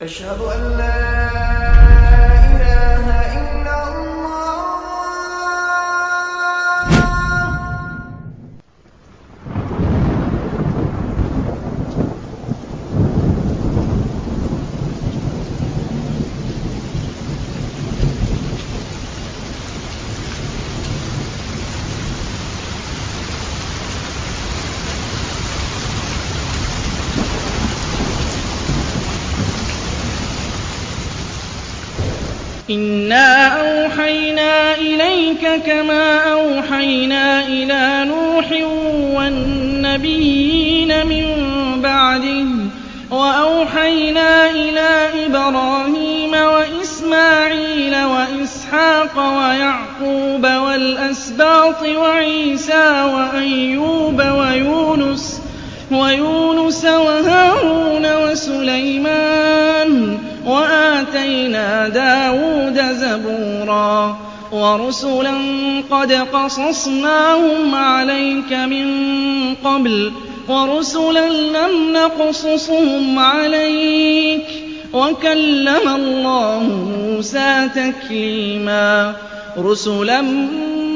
أشهد أن لا إله إلا الله. إنا أوحينا إليك كما أوحينا إلى نوح والنبيين من بعده وأوحينا إلى إبراهيم وإسماعيل وإسحاق ويعقوب والأسباط وعيسى وأيوب ويونس وهارون وسليمان وآتينا داود زبورا ورسلا قد قصصناهم عليك من قبل ورسلا لم نقصصهم عليك وكلم الله موسى تكليما رسلا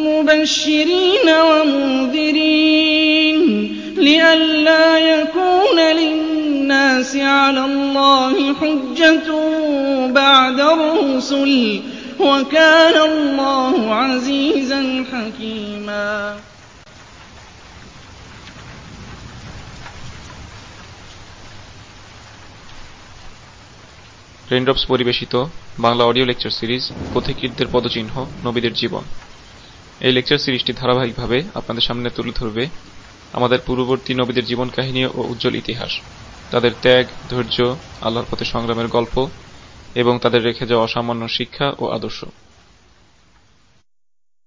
مبشرين ومنذرين لئلا يكون للناس على الله حجة بعد الرسل وكان الله عزيزا حكيما. Raindrops পরিবেশিত Bangla audio lecture series পথিকৃতদের পদচিহ্ন নবীদের জীবন। এই লেকচার সিরিজটি ধারাবাহিকভাবে আপনাদের সামনে তুলে ধরবে আমাদের পূর্ববর্তী নবীদের জীবন কাহিনী ও উজ্জ্বল ইতিহাস, তাদের ত্যাগ, ধৈর্য, আল্লাহর পথে সংগ্রামের গল্প এবং তাদের রেখে যাওয়া অসামান্য শিক্ষা ও আদর্শ।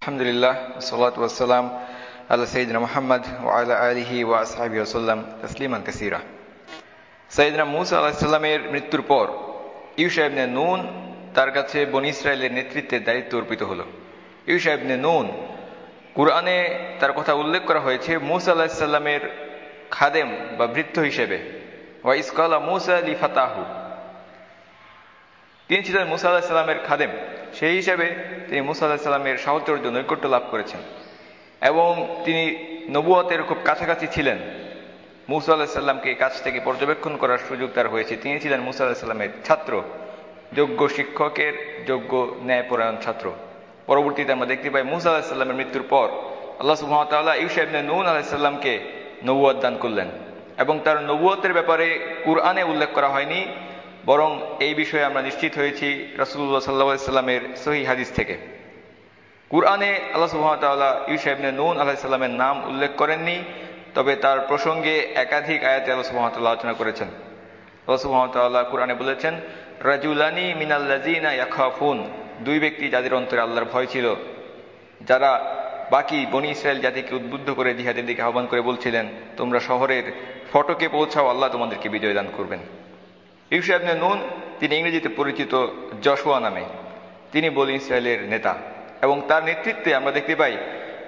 আলহামদুলিল্লাহ, ওয়াসসালাতু ওয়াসসালাম আলা সাইয়্যিদিনা মুহাম্মদ ওয়া আলা আলিহি ওয়া আসহাবিহি ওয়াসাল্লাম তাসলিমান কাসীরা। সাইয়্যিদিনা মূসা আলাইহিস সালামের মৃত্যুর পর ইউশা ইবনে নুন তার কাছে বনী ইসরাইলের নেতৃত্বের দায়িত্ব অর্পিত হলো। ইউশা ইবনে নুন, কুরআনে তার কথা উল্লেখ করা হয়েছে মূসা আলাইহিস সালামের খাদেম বা ভৃত্য হিসেবে। ওয়া ইয ক্বালা মূসা লিফাতাহু, তিনি ছিলেন মূসা আলাইহিস সালামের খাদেম। সেই হিসেবে তিনি মূসা আলাইহিস সালামের সাহচর্য, নৈকট্য লাভ করেছেন এবং তিনি নবুয়তের খুব কাছাকাছি ছিলেন। মূসা আলাইহিস সালামকে কাছ থেকে পর্যবেক্ষণ করার সুযোগ তার হয়েছে। তিনি ছিলেন মূসা আলাইহিস সালামের ছাত্র, যোগ্য শিক্ষকের যোগ্য ন্যায়পরায়ণ ছাত্র। পরবর্তীতে আমরা দেখতে পাই মূসা আলাইহিস সালামের মৃত্যুর পর আল্লাহ সুবহানাহু ওয়া তাআলা ইউশা ইবনে নুন আলাইহিস সালামকে নবুয়ত দান করলেন এবং তার নবুয়তের ব্যাপারে কুরআনে উল্লেখ করা হয়নি, বরং এই বিষয়ে আমরা নিশ্চিত হয়েছি রাসূলুল্লাহ সাল্লাল্লাহু আলাইহি সাল্লামের সহিহ হাদিস থেকে। কুরআনে আল্লাহ সুবহানাহু ওয়া তাআলা ইউশা ইবনে নুন আলাইহিস সালামের নাম উল্লেখ করেননি, তবে তার প্রসঙ্গে একাধিক আয়াতে আল্লাহ সুবহানাহু ওয়া তাআলা আলোচনা করেছেন। আল্লাহ সুবহানাহু ওয়া তাআলা কুরআনে বলেছেন, রাজুলানি মিনাল্লাযিনা ইয়াখাফুন, দুই ব্যক্তি যাদের অন্তরে আল্লাহর ভয় ছিল, যারা বাকি বনী ইসরায়েল জাতিকে উদ্বুদ্ধ করে জিহাদের দিকে আহ্বান করে বলছিলেন, তোমরা শহরের ফটকে পৌঁছাও, আল্লাহ তোমাদেরকে বিজয় দান করবেন। ইউশা ইবনে নুন, তিনি ইংরেজিতে পরিচিত যশোয়া নামে, তিনি বনী ইসরায়েলের নেতা এবং তার নেতৃত্বে আমরা দেখতে পাই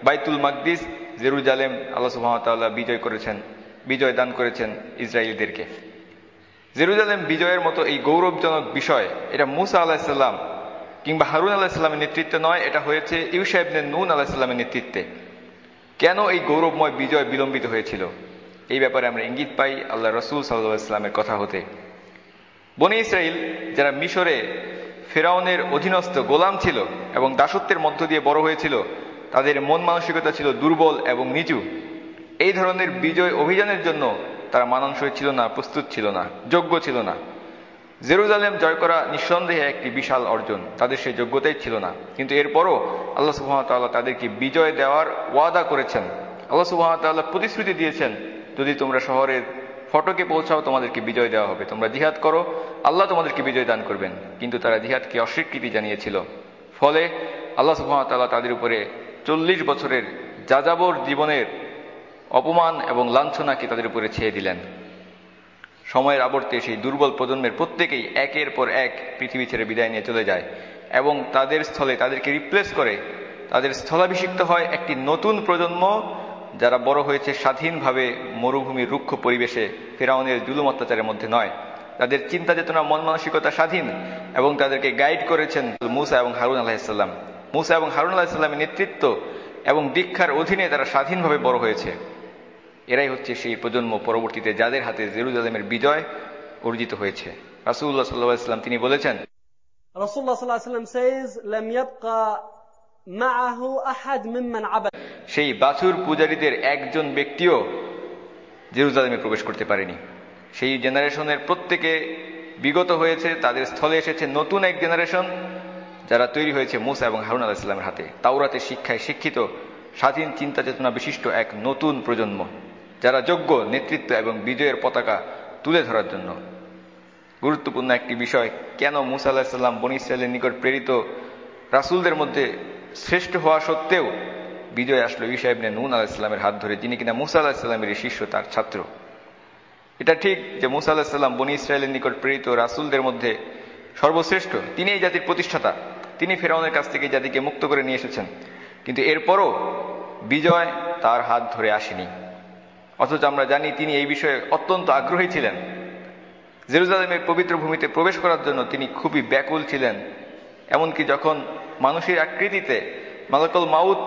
বাইতুল মাকদিস, জেরুজালেম আল্লাহ সুবহানাহু ওয়া তাআলা বিজয় দান করেছেন ইসরায়েলিদেরকে। জেরুজালেম বিজয়ের মতো এই গৌরবজনক বিষয়, এটা মূসা আলাইহিস সালাম কিংবা হারুন আলাইহিস সালামের নেতৃত্বে নয়, এটা হয়েছে ইউশা ইবনে নুন আলাইহিস সালামের নেতৃত্বে। কেন এই গৌরবময় বিজয় বিলম্বিত হয়েছিল, এই ব্যাপারে আমরা ইঙ্গিত পাই আল্লাহ রাসূল সাল্লাল্লাহু আলাইহি সাল্লামের কথা হতে। বনী ইসরাইল যারা মিশরে ফেরাউনের অধীনস্থ গোলাম ছিল এবং দাসত্বের মধ্য দিয়ে বড় হয়েছিল, তাদের মন মানসিকতা ছিল দুর্বল এবং নিচু। এই ধরনের বিজয় অভিযানের জন্য তারা মানানসই ছিল না, প্রস্তুত ছিল না, যোগ্য ছিল না। জেরুজালেম জয় করা নিঃসন্দেহে একটি বিশাল অর্জন, তাদের সেই যোগ্যতাই ছিল না, কিন্তু এরপরও আল্লাহ সুবহানাহু ওয়া তাআলা তাদেরকে বিজয় দেওয়ার ওয়াদা করেছেন। আল্লাহ সুবহানাহু ওয়া তাআলা প্রতিশ্রুতি দিয়েছেন, যদি তোমরা শহরের ফটকে পৌঁছাও তোমাদেরকে বিজয় দেওয়া হবে, তোমরা জিহাদ করো, আল্লাহ তোমাদেরকে বিজয় দান করবেন। কিন্তু তারা জিহাদকে অস্বীকৃতি জানিয়েছিল, ফলে আল্লাহ সুবহানাহু ওয়া তাআলা তাদের উপরে 40 বছরের যাযাবর জীবনের অপমান এবং লাঞ্ছনাকে তাদের উপরে ছেয়ে দিলেন। সময়ের আবর্তে সেই দুর্বল প্রজন্মের প্রত্যেকেই একের পর এক পৃথিবী ছেড়ে বিদায় নিয়ে চলে যায় এবং তাদের স্থলে তাদেরকে রিপ্লেস করে তাদের স্থলাভিষিক্ত হয় একটি নতুন প্রজন্ম, যারা বড় হয়েছে স্বাধীনভাবে মরুভূমির রুক্ষ পরিবেশে, ফেরাউনের জুলুম অত্যাচারের মধ্যে নয়, তাদের চিন্তা চেতনা মন মানসিকতা স্বাধীন এবং তাদেরকে গাইড করেছেন মূসা এবং হারুন আলাইহিসসালাম। মূসা এবং হারুন আলাইহিসসালামের নেতৃত্ব এবং দীক্ষার অধীনে তারা স্বাধীনভাবে বড় হয়েছে। এরাই হচ্ছে সেই প্রজন্ম পরবর্তীতে যাদের হাতে জেরুজালেমের বিজয় অর্জিত হয়েছে। রাসূলুল্লাহ সাল্লাল্লাহু আলাইহি ওয়াসাল্লাম তিনি বলেছেন, Rasulullah sallallahu alaihi wasallam says, "Lam yabqa ma'ahu ahad mimman 'abad." সেই বাছুর পূজারীদের একজন ব্যক্তিও জেরুজালেমে প্রবেশ করতে পারেনি। সেই জেনারেশনের প্রত্যেকে বিগত হয়েছে, তাদের স্থলে এসেছে নতুন এক জেনারেশন যারা তৈরি হয়েছে মূসা এবং হারুন আলাইহিস সালামের হাতে। তাওরাতের শিক্ষায় শিক্ষিত স্বাধীন চিন্তা চেতনা বিশিষ্ট এক নতুন প্রজন্ম যারা যোগ্য নেতৃত্ব এবং বিজয়ের পতাকা তুলে ধরার জন্য। গুরুত্বপূর্ণ একটি বিষয়, কেন মূসা আলাইহিস সালাম বনী ইসরায়েলের নিকট প্রেরিত রাসূলদের মধ্যে শ্রেষ্ঠ হওয়া সত্ত্বেও বিজয় আসলো ঈসা ইবনে নূন আলাইহিস সালামের হাত ধরে, যিনি কিনা মূসা আলাইহিস সালামের শিষ্য, তার ছাত্র। এটা ঠিক যে মূসা আলাইহিস সালাম বনী ইসরায়েলের নিকট প্রেরিত রাসূলদের মধ্যে সর্বশ্রেষ্ঠ, তিনি এই জাতির প্রতিষ্ঠাতা, তিনি ফেরাউনের কাছ থেকে জাতিকে মুক্ত করে নিয়ে এসেছেন, কিন্তু এরপরও বিজয় তার হাত ধরে আসেনি। অথচ আমরা জানি তিনি এই বিষয়ে অত্যন্ত আগ্রহী ছিলেন। জেরুজালেমের পবিত্র ভূমিতে প্রবেশ করার জন্য তিনি খুবই ব্যাকুল ছিলেন। এমনকি যখন মানুষের আকৃতিতে মালাকুল মাউত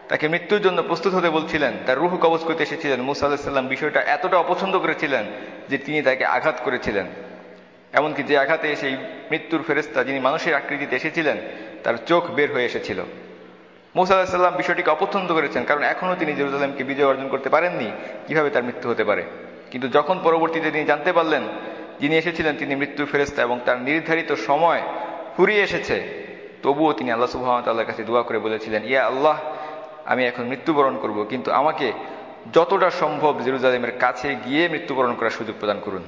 তাকে মৃত্যুর জন্য প্রস্তুত হতে বলছিলেন, তার রূহ কবজ করতে এসেছিলেন, মূসা আলাইহিস সালাম বিষয়টা এতটা অপছন্দ করেছিলেন যে তিনি তাকে আঘাত করেছিলেন। এমনকি যে আঘাতে সেই মৃত্যুর ফেরেশতা যিনি মানুষের আকৃতিতে এসেছিলেন তার চোখ বের হয়ে এসেছিল। মূসা আলাইহিস সালাম বিষয়টিকে অপছন্দ করেছেন, কারণ এখনো তিনি জেরুজালেমকে বিজয় অর্জন করতে পারেননি, কিভাবে তার মৃত্যু হতে পারে। কিন্তু যখন পরবর্তীতে তিনি জানতে পারলেন যিনি এসেছিলেন তিনি মৃত্যুর ফেরেশতা এবং তার নির্ধারিত সময় ফুরিয়ে এসেছে, তবুও তিনি আল্লাহ সুবহানাহু ওয়া তাআলার কাছে দোয়া করে বলেছিলেন, ইয়া আল্লাহ, আমি এখন মৃত্যুবরণ করব, কিন্তু আমাকে যতটা সম্ভব জেরুজালেমের কাছে গিয়ে মৃত্যুবরণ করার সুযোগ প্রদান করুন।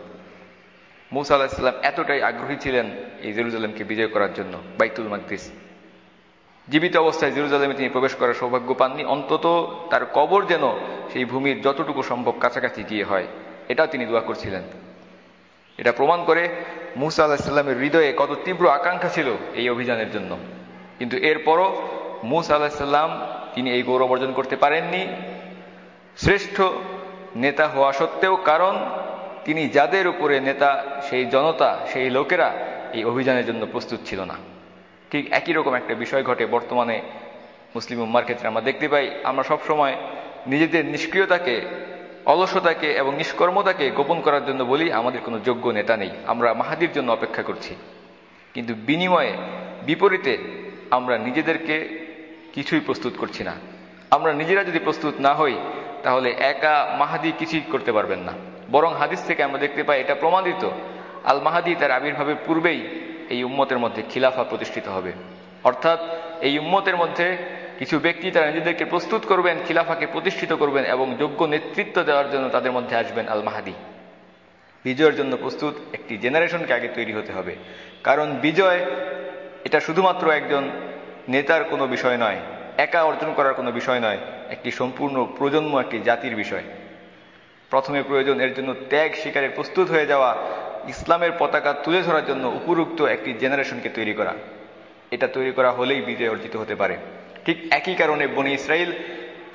মূসা আলাইহিস সালাম এতটাই আগ্রহী ছিলেন এই জেরুজালেমকে বিজয় করার জন্য। বাইতুল মাকদিস জীবিত অবস্থায় জেরুজালেমে তিনি প্রবেশ করার সৌভাগ্য পাননি, অন্তত তার কবর যেন সেই ভূমির যতটুকু সম্ভব কাছাকাছি গিয়ে হয়, এটাও তিনি দোয়া করছিলেন। এটা প্রমাণ করে মূসা আলাইহিস সালামের হৃদয়ে কত তীব্র আকাঙ্ক্ষা ছিল এই অভিযানের জন্য। কিন্তু এরপরও মূসা আলাইহিস সালাম তিনি এই গৌরব অর্জন করতে পারেননি শ্রেষ্ঠ নেতা হওয়া সত্ত্বেও, কারণ তিনি যাদের উপরে নেতা, সেই জনতা, সেই লোকেরা এই অভিযানের জন্য প্রস্তুত ছিল না। ঠিক একই রকম একটা বিষয় ঘটে বর্তমানে মুসলিম উম্মার ক্ষেত্রে। আমরা দেখতে পাই, আমরা সবসময় নিজেদের নিষ্ক্রিয়তাকে, অলসতাকে এবং নিষ্কর্মতাকে গোপন করার জন্য বলি আমাদের কোনো যোগ্য নেতা নেই, আমরা মাহাদির জন্য অপেক্ষা করছি। কিন্তু বিপরীতে আমরা নিজেদেরকে কিছুই প্রস্তুত করছি না। আমরা নিজেরা যদি প্রস্তুত না হই তাহলে একা মাহাদি কিছুই করতে পারবেন না। বরং হাদিস থেকে আমরা দেখতে পাই এটা প্রমাণিত, আল মাহাদি তার আবির্ভাবের পূর্বেই এই উম্মতের মধ্যে খিলাফা প্রতিষ্ঠিত হবে। অর্থাৎ এই উম্মতের মধ্যে কিছু ব্যক্তি তারা নিজেদেরকে প্রস্তুত করবেন, খিলাফাকে প্রতিষ্ঠিত করবেন এবং যোগ্য নেতৃত্ব দেওয়ার জন্য তাদের মধ্যে আসবেন আল মাহাদি। বিজয়ের জন্য প্রস্তুত একটি জেনারেশনকে আগে তৈরি হতে হবে, কারণ বিজয় এটা শুধুমাত্র একজন নেতার কোনো বিষয় নয়, একা অর্জন করার কোনো বিষয় নয়, একটি সম্পূর্ণ প্রজন্ম, একটি জাতির বিষয়। প্রথমে প্রয়োজন এর জন্য ত্যাগ স্বীকারে প্রস্তুত হয়ে যাওয়া, ইসলামের পতাকা তুলে ধরার জন্য উপযুক্ত একটি জেনারেশনকে তৈরি করা। এটা তৈরি করা হলেই বিজয় অর্জিত হতে পারে। ঠিক একই কারণে বনী ইসরাইল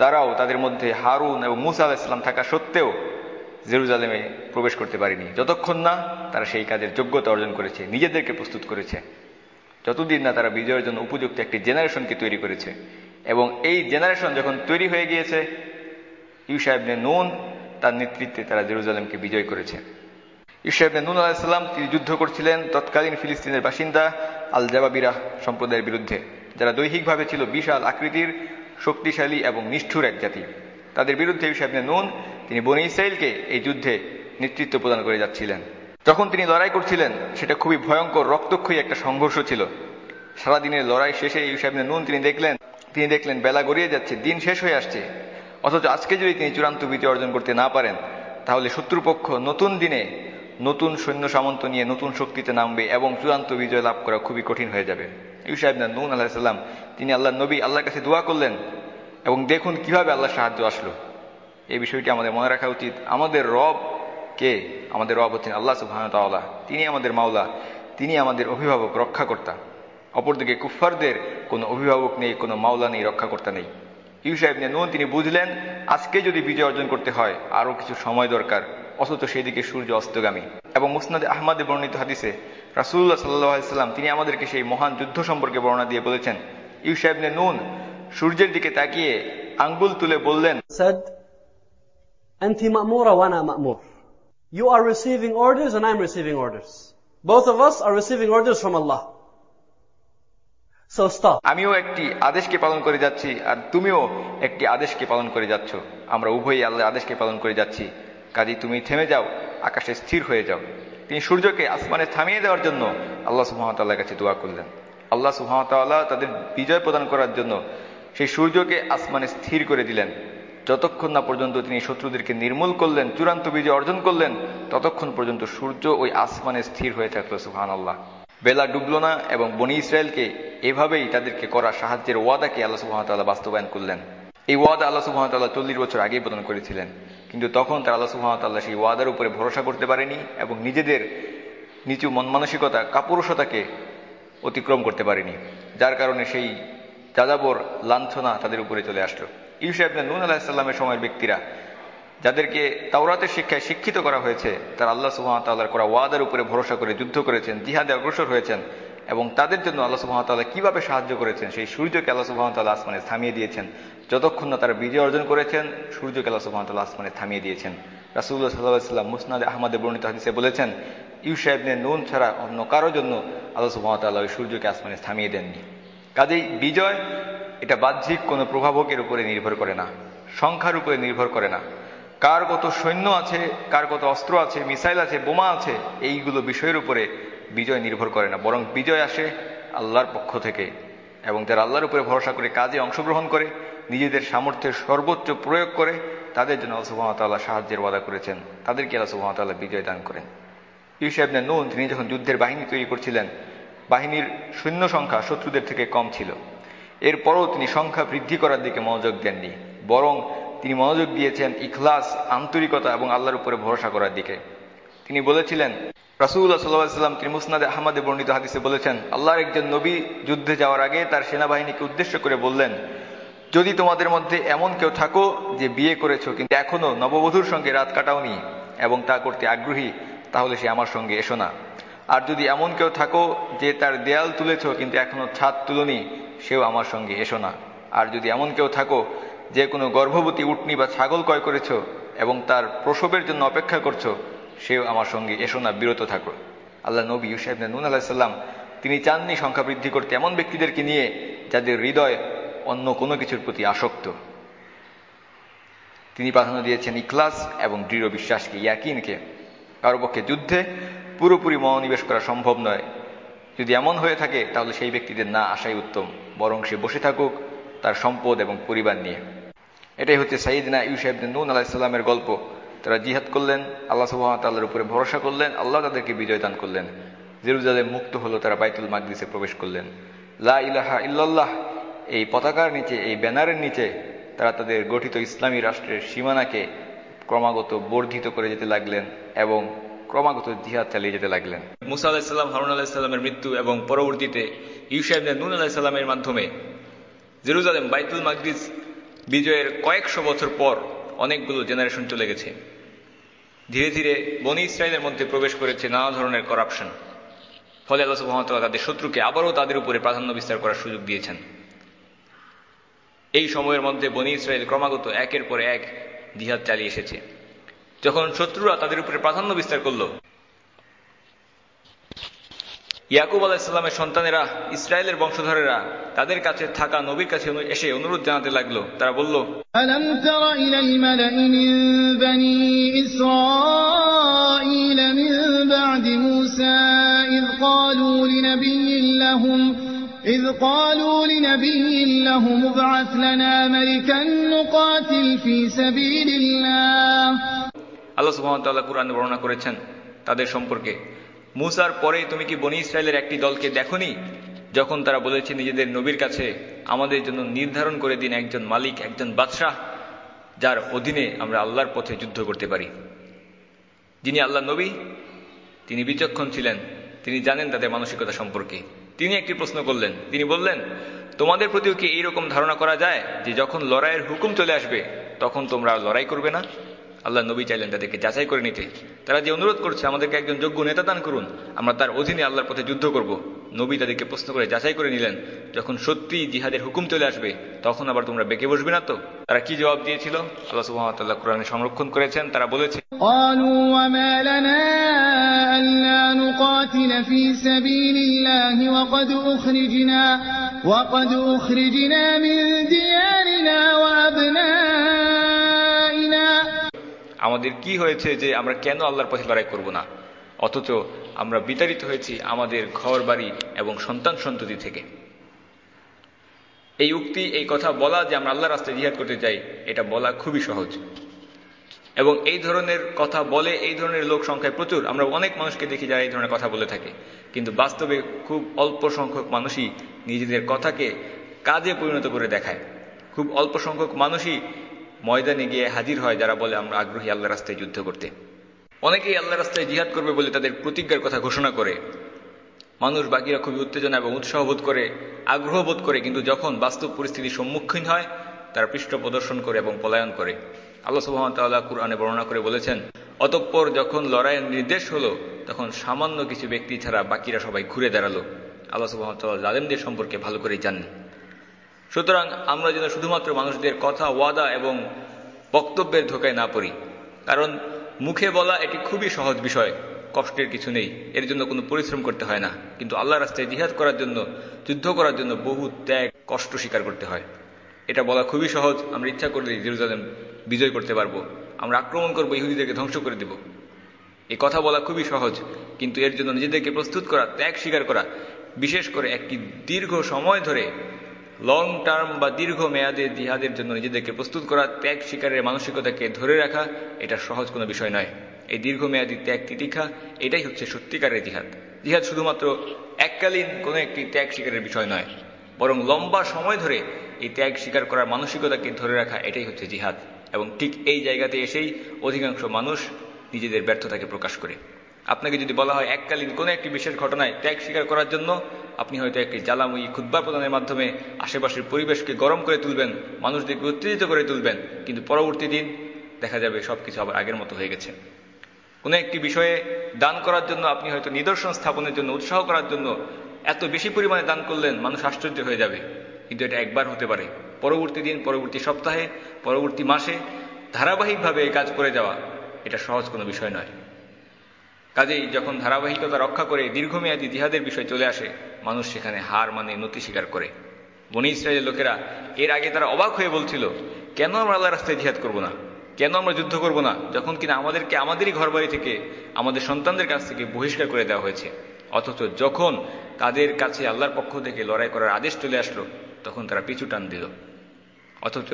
তারাও তাদের মধ্যে হারুন এবং মূসা আলাইহিস সালাম থাকা সত্ত্বেও জেরুজালেমে প্রবেশ করতে পারেনি, যতক্ষণ না তারা সেই কাজের যোগ্যতা অর্জন করেছে, নিজেদেরকে প্রস্তুত করেছে, যতদিন না তারা বিজয়ের জন্য উপযুক্ত একটি জেনারেশনকে তৈরি করেছে। এবং এই জেনারেশন যখন তৈরি হয়ে গিয়েছে, ইউশা ইবনে নূন তার নেতৃত্বে তারা জেরুজালেমকে বিজয় করেছে। ইউশা ইবনে নূন আলাইহিস সালাম তিনি যুদ্ধ করছিলেন তৎকালীন ফিলিস্তিনের বাসিন্দা আল জাবাবিরা সম্প্রদায়ের বিরুদ্ধে, যারা দৈহিকভাবে ছিল বিশাল আকৃতির, শক্তিশালী এবং নিষ্ঠুর এক জাতি। তাদের বিরুদ্ধে ইউশা ইবনে নূন তিনি বনী ইসরাইলকে এই যুদ্ধে নেতৃত্ব প্রদান করে যাচ্ছিলেন। যখন তিনি লড়াই করছিলেন সেটা খুবই ভয়ঙ্কর রক্তক্ষয়ী একটা সংঘর্ষ ছিল। সারাদিনের লড়াই শেষে ইউশা ইবনে নূন তিনি দেখলেন বেলা গড়িয়ে যাচ্ছে, দিন শেষ হয়ে আসছে। অথচ আজকে যদি তিনি চূড়ান্ত বিজয় অর্জন করতে না পারেন তাহলে শত্রুপক্ষ নতুন দিনে নতুন সৈন্য সামন্ত নিয়ে নতুন শক্তিতে নামবে এবং চূড়ান্ত বিজয় লাভ করা খুবই কঠিন হয়ে যাবে। ইউশা ইবনে নূন আলাইহিস সালাম তিনি আল্লাহর নবী, আল্লাহর কাছে দোয়া করলেন এবং দেখুন কিভাবে আল্লাহর সাহায্য আসলো। এই বিষয়টি আমাদের মনে রাখা উচিত। আমাদের রব কে? আমাদের রব হচ্ছেন আল্লাহ সুবহানাহু ওয়া তাআলা। তিনি আমাদের মাওলা, তিনি আমাদের অভিভাবক, রক্ষাকর্তা। অপরদিকে কুফফারদের কোনো অভিভাবক নেই, কোনো মাওলা নেই, রক্ষাকর্তা নেই। ইউশা ইবনে নূন তিনি বুঝলেন আজকে যদি বিজয় অর্জন করতে হয় আরো কিছু সময় দরকার, অথচ সেই দিকে সূর্য অস্তগামী। এবং মুসনাদে আহমদে বর্ণিত হাদিসে রাসূলুল্লাহ সাল্লাল্লাহু আলাইহি ওয়াসাল্লাম তিনি আমাদেরকে সেই মহান যুদ্ধ সম্পর্কে বর্ণনা দিয়ে বলেছেন, ইউশা ইবনে নুন সূর্যের দিকে তাকিয়ে আঙ্গুল তুলে বললেন, said, أنت مأمورة وأنا مأمور. You are receiving orders and I'm receiving orders. Both of us are receiving orders from Allah. So stop. আমিও একটি আদেশকে পালন করে যাচ্ছি আর তুমিও একটি আদেশকে পালন করে যাচ্ছ। আমরা উভয়ই আল্লাহর আদেশকে পালন করে যাচ্ছি, কাজেই তুমি থেমে যাও, আকাশে স্থির হয়ে যাও। তিনি সূর্যকে আসমানে থামিয়ে দেওয়ার জন্য আল্লাহ সুবহানাহু ওয়া তাআলার কাছে দোয়া করলেন। আল্লাহ সুবহানাহু ওয়া তাআলা তাদের বিজয় প্রদান করার জন্য সেই সূর্যকে আসমানে স্থির করে দিলেন। যতক্ষণ না পর্যন্ত তিনি শত্রুদেরকে নির্মূল করলেন, চূড়ান্ত বিজয় অর্জন করলেন, ততক্ষণ পর্যন্ত সূর্য ওই আসমানে স্থির হয়ে থাকলো। সুবহানাল্লাহ। বেলা ডুবল না এবং বনী ইসরায়েলকে এভাবেই তাদেরকে করা সাহায্যের ওয়াদাকে আল্লাহ সুবহানাহু ওয়া তাআলা বাস্তবায়ন করলেন। এই ওয়াদা আল্লাহ সুবহানাহু ওয়া তাআলা 40 বছর আগেই প্রদান করেছিলেন, কিন্তু তখন তারা আল্লাহ সুবহানাহু ওয়া তাআলা সেই ওয়াদার উপরে ভরসা করতে পারেনি এবং নিজেদের নিচু মন মানসিকতা, কাপুরুষতাকে অতিক্রম করতে পারেনি, যার কারণে সেই যাযাবর লাঞ্ছনা তাদের উপরে চলে আসলো। ইউশা ইবনে নুন আলাইহিস সালামের সময়ের ব্যক্তিরা যাদেরকে তাওরাতের শিক্ষায় শিক্ষিত করা হয়েছে, তারা আল্লাহ সুবহানাহু ওয়া তাআলার করা ওয়াদার উপরে ভরসা করে যুদ্ধ করেছেন, জিহাদে অগ্রসর হয়েছেন এবং তাদের জন্য আল্লাহ সুবহানাহু ওয়া তাআলা কিভাবে সাহায্য করেছেন, সেই সূর্যকে আল্লাহ সুবহানাহু ওয়া তাআলা আসমানে থামিয়ে দিয়েছেন। যতক্ষণ না তারা বিজয় অর্জন করেছেন, সূর্যকে আল্লাহ সুবহানাহু ওয়া তাআলা আসমানে থামিয়ে দিয়েছেন। রাসূলুল্লাহ সাল্লাল্লাহু আলাইহি ওয়াসাল্লাম মুসনাদে আহমদে বর্ণিত হাদিসে বলেছেন, ইউশা ইবনে নুন ছাড়া অন্য কারো জন্য আল্লাহ সুবহানাহু ওয়া তাআলা ওই সূর্যকে আসমানে থামিয়ে দেননি। কাজেই বিজয় এটা বাহ্যিক কোনো প্রভাবকের উপরে নির্ভর করে না, সংখ্যার উপরে নির্ভর করে না, কার কত সৈন্য আছে, কার কত অস্ত্র আছে, মিসাইল আছে, বোমা আছে, এইগুলো বিষয়ের উপরে বিজয় নির্ভর করে না, বরং বিজয় আসে আল্লাহর পক্ষ থেকে। এবং যারা আল্লাহর উপরে ভরসা করে কাজে অংশগ্রহণ করে, নিজেদের সামর্থ্যের সর্বোচ্চ প্রয়োগ করে, তাদের জন্য আল্লাহ সুবহানাহু ওয়া তাআলা সাহায্যের ওয়াদা করেছেন, তাদেরকে আল্লাহ সুবহানাহু ওয়া তাআলা বিজয় দান করেন। ইউশা ইবনে নুন তিনি যখন যুদ্ধের বাহিনী তৈরি করছিলেন, বাহিনীর সৈন্য সংখ্যা শত্রুদের থেকে কম ছিল। এরপরও তিনি সংখ্যা বৃদ্ধি করার দিকে মনোযোগ দেননি, বরং তিনি মনোযোগ দিয়েছেন ইখলাস, আন্তরিকতা এবং আল্লাহর উপরে ভরসা করার দিকে। তিনি বলেছিলেন, রাসূলুল্লাহ সাল্লাল্লাহু আলাইহি ওয়াসাল্লাম তিনি মুসনাদে আহমদে বর্ণিত হাদিসে বলেছেন, আল্লাহর একজন নবী যুদ্ধে যাওয়ার আগে তার সেনাবাহিনীকে উদ্দেশ্য করে বললেন, যদি তোমাদের মধ্যে এমন কেউ থাকো যে বিয়ে করেছো কিন্তু এখনো নববধূর সঙ্গে রাত কাটাওনি এবং তা করতে আগ্রহী, তাহলে সে আমার সঙ্গে এসো না। আর যদি এমন কেউ থাকো যে তার দেয়াল তুলেছো কিন্তু এখনো ছাদ তুলনি, সেও আমার সঙ্গে এসো না। আর যদি এমন কেউ থাকো যে কোনো গর্ভবতী উটনি বা ছাগল ক্রয় করেছো এবং তার প্রসবের জন্য অপেক্ষা করছো, সেও আমার সঙ্গে এসো না, বিরত থাকো। আল্লাহ নবী ইউশা ইবনে নুন আলাইহিস সালাম তিনি চাননি সংখ্যা বৃদ্ধি করতে এমন ব্যক্তিদেরকে নিয়ে যাদের হৃদয় অন্য কোনো কিছুর প্রতি আসক্ত। তিনি প্রাধান্য দিয়েছেন ইখলাস এবং দৃঢ় বিশ্বাসকে, ইয়াকিনকে। কারো পক্ষে যুদ্ধে পুরোপুরি মনোনিবেশ করা সম্ভব নয়। যদি এমন হয়ে থাকে তাহলে সেই ব্যক্তিদের না আসাই উত্তম, বরং সে বসে থাকুক তার সম্পদ এবং পরিবার নিয়ে। এটাই হচ্ছে সাইয়েদনা ইউশা ইবনে নুন আলাইহিস সালামের গল্প। তারা জিহাদ করলেন, আল্লাহ সুবহানাহু ওয়া তাআলার উপরে ভরসা করলেন, আল্লাহ তাদেরকে বিজয় দান করলেন। জেরুজালেম মুক্ত হলো, তারা বাইতুল মাকদিসে প্রবেশ করলেন। লা ইলাহা ইল্লাল্লাহ এই পতাকার নিচে, এই ব্যানারের নিচে তারা তাদের গঠিত ইসলামী রাষ্ট্রের সীমানাকে ক্রমাগত বর্ধিত করে যেতে লাগলেন এবং ক্রমাগত জিহাদ চালিয়ে যেতে লাগলেন। মুসা আলাইহিস সালাম, হারুন আলাইহিস সালামের মৃত্যু এবং পরবর্তীতে ইউশা ইবনে নুন আলাইহিস সালামের মাধ্যমে জেরুজালেম, বাইতুল মাকদিস বিজয়ের কয়েকশো বছর পর অনেকগুলো জেনারেশন চলে গেছে। ধীরে ধীরে বনী ইসরায়েলের মধ্যে প্রবেশ করেছে নানা ধরনের করাপশন। ফলে আল্লাহ সুবহানাহু ওয়া তাআলা তাদের শত্রুকে আবারও তাদের উপরে প্রাধান্য বিস্তার করার সুযোগ দিয়েছেন। এই সময়ের মধ্যে বনী ইসরায়েল ক্রমাগত একের পর এক জিহাদ চালিয়ে এসেছে। যখন শত্রুরা তাদের উপরে প্রাধান্য বিস্তার করল, ইয়াকুব আলাইহিস সালামের সন্তানেরা, ইসরায়েলের বংশধরেরা তাদের কাছে থাকা নবীর কাছে এসে অনুরোধ জানাতে লাগলো। তারা বলল, আলাম তারা ইলাল মালা'i মিন বানি ইসরাঈল মিন বা'দি মূসা إذ قالوا لنبي لهم ابعث لنا ملكا نقاتل في سبيل الله। আল্লাহ সুবহানাহু ওয়া তাআলা কুরআনে বর্ণনা করেছেন তাদের সম্পর্কে, মুসার পরে তুমি কি বনী ইসরায়েলের একটি দলকে দেখোনি যখন তারা বলেছে নিজেদের নবীর কাছে, আমাদের জন্য নির্ধারণ করে দিন একজন মালিক, একজন বাদশাহ, যার অধীনে আমরা আল্লাহর পথে যুদ্ধ করতে পারি। যিনি আল্লাহর নবী তিনি বিচক্ষণ ছিলেন, তিনি জানেন তাদের মানসিকতা সম্পর্কে। তিনি একটি প্রশ্ন করলেন, তিনি বললেন, তোমাদের প্রতিও কি এইরকম ধারণা করা যায় যে যখন লড়াইয়ের হুকুম চলে আসবে তখন তোমরা লড়াই করবে না? আল্লাহ নবী চাইলেন তাদেরকে যাচাই করে নিতে। তারা যে অনুরোধ করছে আমাদেরকে একজন যোগ্য নেতা দান করুন, আমরা তার অধীনে আল্লাহর পথে যুদ্ধ করব, নবী তাদেরকে প্রশ্ন করে যাচাই করে নিলেন, যখন সত্যি জিহাদের হুকুম চলে আসবে তখন আবার তোমরা বেঁকে বসবে না তো? তারা কি জবাব দিয়েছিল আল্লাহ সুবহানাহু ওয়া তাআলা কোরআনে সংরক্ষণ করেছেন। তারা বলেছে, قالوا وما لنا ألا نقاتل في سبيل الله وقد أخرجنا من ديارنا وأبنائنا। আমাদের কি হয়েছে যে আমরা কেন আল্লাহর পথে লড়াই করব না, অথচ আমরা বিতাড়িত হয়েছি আমাদের ঘর বাড়ি এবং সন্তান সন্ততি থেকে। এই উক্তি, এই কথা বলা যে আমরা আল্লাহর রাস্তায় জিহাদ করতে চাই, এটা বলা খুবই সহজ, এবং এই ধরনের কথা বলে এই ধরনের লোক সংখ্যায় প্রচুর। আমরা অনেক মানুষকে দেখি যারা এই ধরনের কথা বলে থাকে, কিন্তু বাস্তবে খুব অল্প সংখ্যক মানুষই নিজেদের কথাকে কাজে পরিণত করে দেখায়। খুব অল্প সংখ্যক মানুষই ময়দানে গিয়ে হাজির হয় যারা বলে আমরা আগ্রহী আল্লাহর রাস্তায় যুদ্ধ করতে। অনেকেই আল্লাহর রাস্তায় জিহাদ করবে বলে তাদের প্রতিজ্ঞার কথা ঘোষণা করে, মানুষ বাকিরা খুবই উত্তেজনা এবং উৎসাহ বোধ করে, আগ্রহ বোধ করে, কিন্তু যখন বাস্তব পরিস্থিতির সম্মুখীন হয় তারা পৃষ্ঠ প্রদর্শন করে এবং পলায়ন করে। আল্লাহ সুবহানাহু ওয়া তাআলা কুরআনে বর্ণনা করে বলেছেন, অতঃপর যখন লড়াইয়ের নির্দেশ হলো তখন সামান্য কিছু ব্যক্তি ছাড়া বাকিরা সবাই ঘুরে দাঁড়ালো। আল্লাহ সুবহানাহু ওয়া তাআলা জালেমদের সম্পর্কে ভালো করেই জানেন। সুতরাং আমরা যেন শুধুমাত্র মানুষদের কথা, ওয়াদা এবং বক্তব্যের ধোকায় না পড়ি, কারণ মুখে বলা এটি খুবই সহজ বিষয়, কষ্টের কিছু নেই, এর জন্য কোনো পরিশ্রম করতে হয় না। কিন্তু আল্লাহর রাস্তায় জিহাদ করার জন্য, যুদ্ধ করার জন্য বহু ত্যাগ, কষ্ট স্বীকার করতে হয়। এটা বলা খুবই সহজ, আমরা ইচ্ছা করলে জেরুজালেম বিজয় করতে পারবো, আমরা আক্রমণ করবো, ইহুদিদেরকে ধ্বংস করে দেব। এই কথা বলা খুবই সহজ, কিন্তু এর জন্য নিজেদেরকে প্রস্তুত করা, ত্যাগ স্বীকার করা, বিশেষ করে একটি দীর্ঘ সময় ধরে লং টার্ম বা দীর্ঘ মেয়াদে জিহাদের জন্য নিজেদেরকে প্রস্তুত করা, ত্যাগ স্বীকারের মানসিকতাকে ধরে রাখা, এটা সহজ কোনো বিষয় নয়। এই দীর্ঘমেয়াদী ত্যাগ তিতিক্ষা, এটাই হচ্ছে সত্যিকারের জিহাদ। জিহাদ শুধুমাত্র এককালীন কোনো একটি ত্যাগ স্বীকারের বিষয় নয়, বরং লম্বা সময় ধরে এই ত্যাগ স্বীকার করার মানসিকতাকে ধরে রাখা, এটাই হচ্ছে জিহাদ। এবং ঠিক এই জায়গাতে এসেই অধিকাংশ মানুষ নিজেদের ব্যর্থতাকে প্রকাশ করে। আপনাকে যদি বলা হয় এককালীন কোনো একটি বিশেষ ঘটনায় ত্যাগ স্বীকার করার জন্য, আপনি হয়তো একটি জ্বালাময়ী খুতবা প্রদানের মাধ্যমে আশেপাশের পরিবেশকে গরম করে তুলবেন, মানুষদেরকে উত্তেজিত করে তুলবেন, কিন্তু পরবর্তী দিন দেখা যাবে সবকিছু আবার আগের মতো হয়ে গেছে। কোনো একটি বিষয়ে দান করার জন্য আপনি হয়তো নিদর্শন স্থাপনের জন্য, উৎসাহ করার জন্য এত বেশি পরিমাণে দান করলেন, মানুষ আশ্চর্য হয়ে যাবে, কিন্তু এটা একবার হতে পারে। পরবর্তী দিন, পরবর্তী সপ্তাহে, পরবর্তী মাসে ধারাবাহিকভাবে এই কাজ করে যাওয়া, এটা সহজ কোনো বিষয় নয়। কাজেই যখন ধারাবাহিকতা রক্ষা করে দীর্ঘমেয়াদী জিহাদের বিষয় চলে আসে, মানুষ সেখানে হার মানে নতি স্বীকার করে। বনী ইসরায়েলের লোকেরা এর আগে তারা অবাক হয়ে বলছিল, কেন আমরা আল্লাহর রাস্তায় জিহাদ করব না, কেন আমরা যুদ্ধ করব না, যখন কিনা আমাদেরকে আমাদেরই ঘরবাড়ি থেকে, আমাদের সন্তানদের কাছ থেকে বহিষ্কার করে দেওয়া হয়েছে। অথচ যখন তাদের কাছে আল্লাহর পক্ষ থেকে লড়াই করার আদেশ চলে আসলো, তখন তারা পিছু টান দিল। অথচ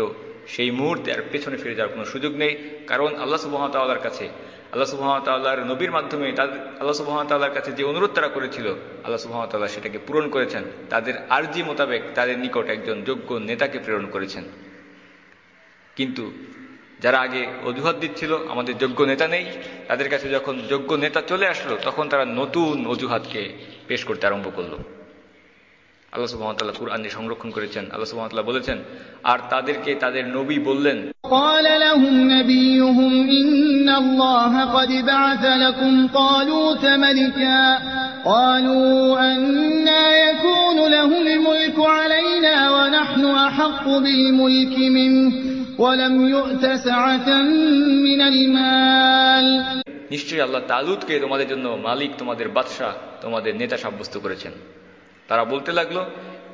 সেই মুহূর্তে আর পেছনে ফিরে যাওয়ার কোনো সুযোগ নেই, কারণ আল্লাহ সুবহানাহু ওয়া তাআলার কাছে, আল্লাহ সুবহানাহু ওয়া তাআলার নবীর মাধ্যমে আল্লাহ সুবহানাহু ওয়া তাআলার কাছে যে অনুরোধ তারা করেছিল, আল্লাহ সুবহানাহু ওয়া তাআলা সেটাকে পূরণ করেছেন। তাদের আরজি মোতাবেক তাদের নিকট একজন যোগ্য নেতাকে প্রেরণ করেছেন। কিন্তু যারা আগে অজুহাত দিচ্ছিল আমাদের যোগ্য নেতা নেই, তাদের কাছে যখন যোগ্য নেতা চলে আসলো, তখন তারা নতুন অজুহাতকে পেশ করতে আরম্ভ করলো। আল্লাহ সুবহানাহু ওয়া তাআলা কুরআনে সংরক্ষণ করেছেন, আল্লাহ সুবহানাহু ওয়া তাআলা বলেছেন, আর তাদেরকে তাদের নবী বললেন, قال لهم نبيهم إن الله قد بعث لكم طالوت ملكا قالوا أنى يكون له الملك علينا ونحن أحق بالملك منه ولم يؤت سعة من المال। নিশ্চয়ই আল্লাহ তালুতকে তোমাদের জন্য মালিক, তোমাদের বাদশাহ, তোমাদের নেতা সাব্যস্ত করেছেন। তারা বলতে লাগলো,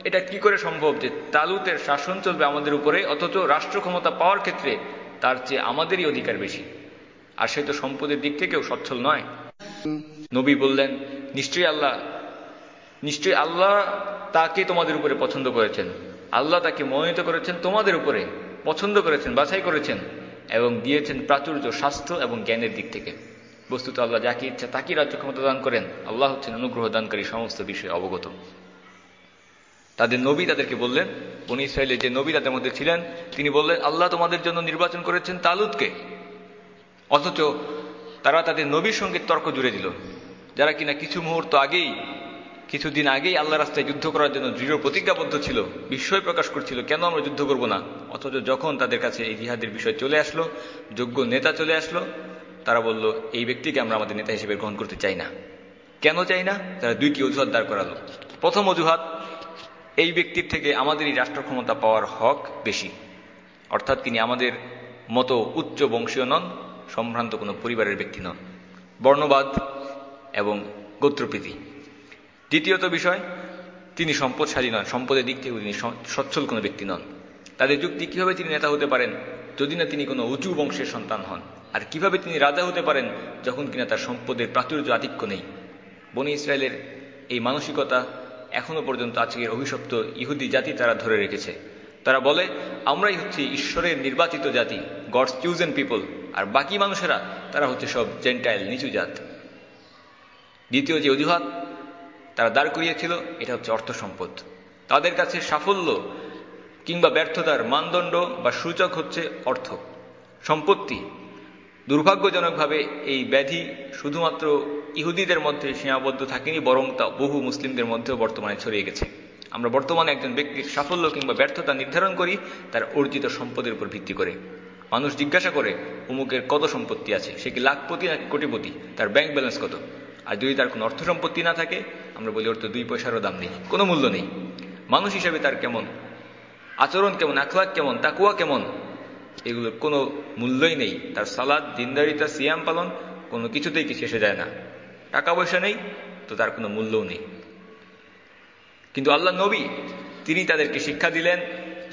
এটা কি করে সম্ভব যে তালুতের শাসন চলবে আমাদের উপরে, অথচ রাষ্ট্র ক্ষমতা পাওয়ার ক্ষেত্রে তার চেয়ে আমাদেরই অধিকার বেশি, আর সে তো সম্পদের দিক থেকেও সচ্ছল নয়। নবী বললেন, নিশ্চয়ই আল্লাহ তাকে তোমাদের উপরে পছন্দ করেছেন, আল্লাহ তাকে মনোনীত করেছেন, তোমাদের উপরে পছন্দ করেছেন, বাছাই করেছেন, এবং দিয়েছেন প্রাচুর্য, স্বাস্থ্য এবং জ্ঞানের দিক থেকে। বস্তুত আল্লাহ যাকে ইচ্ছা তাকেই রাজ্য ক্ষমতা দান করেন। আল্লাহ হচ্ছেন অনুগ্রহ দানকারী, সমস্ত বিষয়ে অবগত। তাদের নবী তাদেরকে বললেন, বনী ইসরায়েলের যে নবী তাদের মধ্যে ছিলেন, তিনি বললেন, আল্লাহ তোমাদের জন্য নির্বাচন করেছেন তালুতকে। অথচ তারা তাদের নবীর সঙ্গে তর্ক জুড়ে দিল, যারা কিনা কিছু মুহূর্ত আগেই কিছুদিন আগেই আল্লাহ রাস্তায় যুদ্ধ করার জন্য দৃঢ় প্রতিজ্ঞাবদ্ধ ছিল, বিস্ময় প্রকাশ করছিল কেন আমরা যুদ্ধ করব না। অথচ যখন তাদের কাছে এই জিহাদের বিষয় চলে আসলো, যোগ্য নেতা চলে আসলো, তারা বলল এই ব্যক্তিকে আমরা আমাদের নেতা হিসেবে গ্রহণ করতে চাই না। কেন চাই না? তারা দুইটি অজুহাত দাঁড় করালো। প্রথম অজুহাত, এই ব্যক্তির থেকে আমাদের এই রাষ্ট্র ক্ষমতা পাওয়ার হক বেশি, অর্থাৎ তিনি আমাদের মতো উচ্চ বংশীয় নন, সম্ভ্রান্ত কোনো পরিবারের ব্যক্তি নন, বর্ণবাদ এবং গোত্রপ্রীতি। দ্বিতীয়ত বিষয়, তিনি সম্পদশালী নন, সম্পদের দিক থেকে তিনি সচ্ছল কোনো ব্যক্তি নন। তাদের যুক্তি, কিভাবে তিনি নেতা হতে পারেন যদি না তিনি কোনো উঁচু বংশের সন্তান হন, আর কিভাবে তিনি রাজা হতে পারেন যখন কিনা তার সম্পদের প্রাচুর্য আধিক্য নেই। বনি ইসরায়েলের এই মানসিকতা এখনো পর্যন্ত আজকের অভিশপ্ত ইহুদি জাতি তারা ধরে রেখেছে। তারা বলে আমরাই হচ্ছি ঈশ্বরের নির্বাচিত জাতি, গডস চুজেন পিপল, আর বাকি মানুষেরা তারা হচ্ছে সব জেন্টাইল, নিচু জাত। দ্বিতীয় যে অজুহাত তারা দাঁড় করিয়েছিল, এটা হচ্ছে অর্থ সম্পদ। তাদের কাছে সাফল্য কিংবা ব্যর্থতার মানদণ্ড বা সূচক হচ্ছে অর্থ সম্পত্তি। দুর্ভাগ্যজনকভাবে এই ব্যাধি শুধুমাত্র ইহুদিদের মধ্যে সীমাবদ্ধ থাকেনি, বরং তা বহু মুসলিমদের মধ্যেও বর্তমানে ছড়িয়ে গেছে। আমরা বর্তমানে একজন ব্যক্তির সাফল্য কিংবা ব্যর্থতা নির্ধারণ করি তার অর্জিত সম্পদের উপর ভিত্তি করে। মানুষ জিজ্ঞাসা করে অমুকের কত সম্পত্তি আছে, সে কি লাখপতি নাকি কোটিপতি, তার ব্যাংক ব্যালেন্স কত। আর যদি তার কোনো অর্থ সম্পত্তি না থাকে, আমরা বলি ওর তো 2 পয়সারও দাম নেই, কোনো মূল্য নেই। মানুষ হিসেবে তার কেমন আচরণ, কেমন আখলাক, কেমন তাকওয়া কেমন, এগুলোর কোনো মূল্যই নেই। তার সালাত, দিনদারিতা, সিয়াম পালন কোনো কিছুতেই কিছু এসে যায় না। টাকা পয়সা নেই তো তার কোনো মূল্যও নেই। কিন্তু আল্লাহ নবী, তিনি তাদেরকে শিক্ষা দিলেন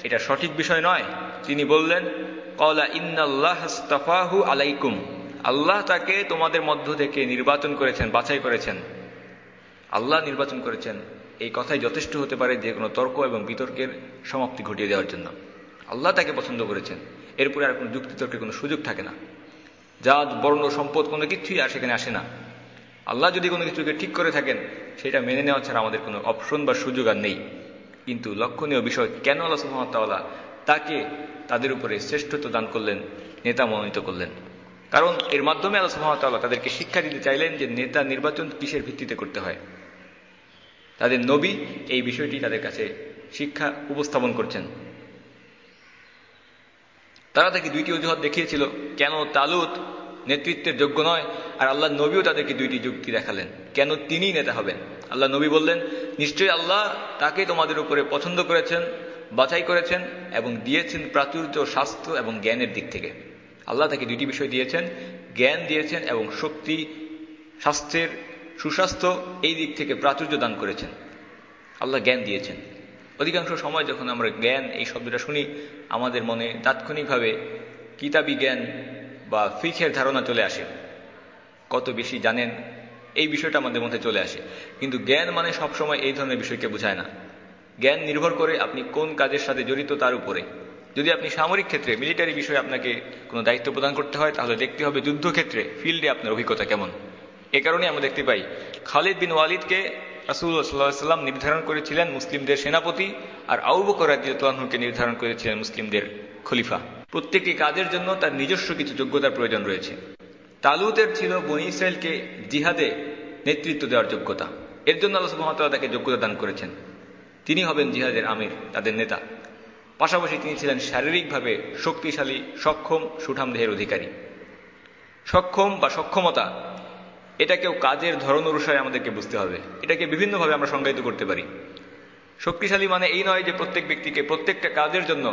এটা সঠিক বিষয় নয়। তিনি বললেন, ক্বালা ইন্নাল্লাহ আস্তাফাহু আলাইকুম, আল্লাহ তাকে তোমাদের মধ্য থেকে নির্বাচন করেছেন, বাছাই করেছেন। আল্লাহ নির্বাচন করেছেন, এই কথাই যথেষ্ট হতে পারে যে কোনো তর্ক এবং বিতর্কের সমাপ্তি ঘটিয়ে দেওয়ার জন্য। আল্লাহ তাকে পছন্দ করেছেন, এরপরে আর কোনো যুক্তিতর্কের কোনো সুযোগ থাকে না। জাত, বর্ণ, সম্পদ কোনো কিছুই আর সেখানে আসে না। আল্লাহ যদি কোনো কিছুকে ঠিক করে থাকেন, সেটা মেনে নেওয়া ছাড়া আমাদের কোনো অপশন বা সুযোগ আর নেই। কিন্তু লক্ষণীয় বিষয়, কেন আল্লাহ সুবহানাহু ওয়া তাআলা তাকে তাদের উপরে শ্রেষ্ঠত্ব দান করলেন, নেতা মনোনীত করলেন? কারণ এর মাধ্যমে আল্লাহ সুবহানাহু ওয়া তাআলা তাদেরকে শিক্ষা দিতে চাইলেন যে নেতা নির্বাচন কিসের ভিত্তিতে করতে হয়। তাদের নবী এই বিষয়টি তাদের কাছে শিক্ষা উপস্থাপন করছেন। তারা তাকে 2টি অজুহাত দেখিয়েছিল কেন তালুত নেতৃত্বের যোগ্য নয়, আর আল্লাহ নবীও তাদেরকে 2টি যুক্তি দেখালেন কেন তিনি নেতা হবেন। আল্লাহ নবী বললেন, নিশ্চয়ই আল্লাহ তাকে তোমাদের উপরে পছন্দ করেছেন, বাছাই করেছেন এবং দিয়েছেন প্রাচুর্য, স্বাস্থ্য এবং জ্ঞানের দিক থেকে। আল্লাহ তাকে 2টি বিষয় দিয়েছেন, জ্ঞান দিয়েছেন এবং শক্তি, স্বাস্থ্যের সুস্বাস্থ্য এই দিক থেকে প্রাচুর্য দান করেছেন। আল্লাহ জ্ঞান দিয়েছেন। অধিকাংশ সময় যখন আমরা জ্ঞান এই শব্দটা শুনি, আমাদের মনে তাৎক্ষণিকভাবে কিতাবী জ্ঞান বা ফিকহের ধারণা চলে আসে, কত বেশি জানেন এই বিষয়টা আমাদের মধ্যে চলে আসে। কিন্তু জ্ঞান মানে সবসময় এই ধরনের বিষয়কে বোঝায় না। জ্ঞান নির্ভর করে আপনি কোন কাজের সাথে জড়িত তার উপরে। যদি আপনি সামরিক ক্ষেত্রে, মিলিটারি বিষয়ে আপনাকে কোনো দায়িত্ব প্রদান করতে হয়, তাহলে দেখতে হবে যুদ্ধক্ষেত্রে, ফিল্ডে আপনার অভিজ্ঞতা কেমন। এ কারণে আমরা দেখতে পাই খালিদ বিন ওয়ালিদকে রাসূলুল্লাহ সাল্লাল্লাহু আলাইহি ওয়াসাল্লাম নির্ধারণ করেছিলেন মুসলিমদের সেনাপতি, আর আবু বকর রাদিয়াল্লাহু আনহুকে নির্ধারণ করেছিলেন মুসলিমদের খলিফা। প্রত্যেকটি কাজের জন্য তার নিজস্ব কিছু যোগ্যতার প্রয়োজন রয়েছে। তালুতের ছিল বনী ইসরায়েলকে জিহাদে নেতৃত্ব দেওয়ার যোগ্যতা। এর জন্য আল্লাহ সুবহানাহু ওয়া তাআলা তাকে যোগ্যতা দান করেছেন। তিনি হবেন জিহাদের আমির, তাদের নেতা। পাশাপাশি তিনি ছিলেন শারীরিকভাবে শক্তিশালী, সক্ষম, সুঠাম দেহের অধিকারী। সক্ষম বা সক্ষমতা, এটাকেও কাজের ধরন অনুসারে আমাদেরকে বুঝতে হবে। এটাকে বিভিন্নভাবে আমরা সংজ্ঞায়িত করতে পারি। শক্তিশালী মানে এই নয় যে প্রত্যেক ব্যক্তিকে প্রত্যেকটা কাজের জন্য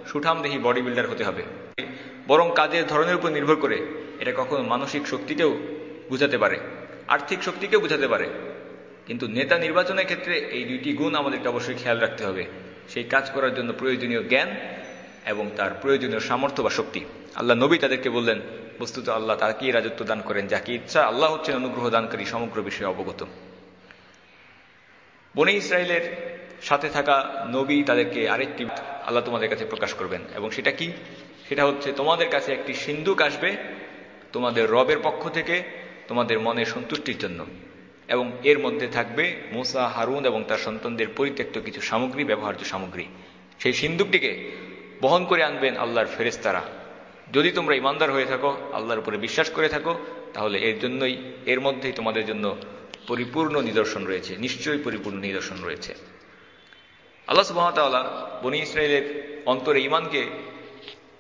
সুঠাম দেহী বডি বিল্ডার হতে হবে, বরং কাজের ধরনের উপর নির্ভর করে এটা কখনো মানসিক শক্তিকেও বুঝাতে পারে, আর্থিক শক্তিকেও বুঝাতে পারে। কিন্তু নেতা নির্বাচনের ক্ষেত্রে এই 2টি গুণ আমাদেরকে অবশ্যই খেয়াল রাখতে হবে। সেই কাজ করার জন্য প্রয়োজনীয় জ্ঞান এবং তার প্রয়োজনীয় সামর্থ্য বা শক্তি। আল্লাহ নবী তাদেরকে বললেন, বস্তুত আল্লাহ তাকেই রাজত্ব দান করেন যাকে ইচ্ছা। আল্লাহ হচ্ছেন অনুগ্রহ দানকারী, সমগ্র বিষয়ে অবগত। বনী ইসরায়েলের সাথে থাকা নবী তাদেরকে আরেকটি আল্লাহ তোমাদের কাছে প্রকাশ করবেন, এবং সেটা কি? সেটা হচ্ছে তোমাদের কাছে একটি সিন্দুক আসবে তোমাদের রবের পক্ষ থেকে তোমাদের মনের সন্তুষ্টির জন্য, এবং এর মধ্যে থাকবে মূসা, হারুন এবং তার সন্তানদের পরিত্যক্ত কিছু সামগ্রী, ব্যবহার্য সামগ্রী। সেই সিন্দুকটিকে বহন করে আনবেন আল্লাহর ফেরেশতারা। যদি তোমরা ইমানদার হয়ে থাকো, আল্লাহর উপরে বিশ্বাস করে থাকো, তাহলে এর মধ্যেই তোমাদের জন্য পরিপূর্ণ নিদর্শন রয়েছে, নিশ্চয়ই পরিপূর্ণ নিদর্শন রয়েছে। আল্লাহ সুবহানাহু ওয়া তাআলা বনী ইসরাইলের অন্তরে ঈমানকে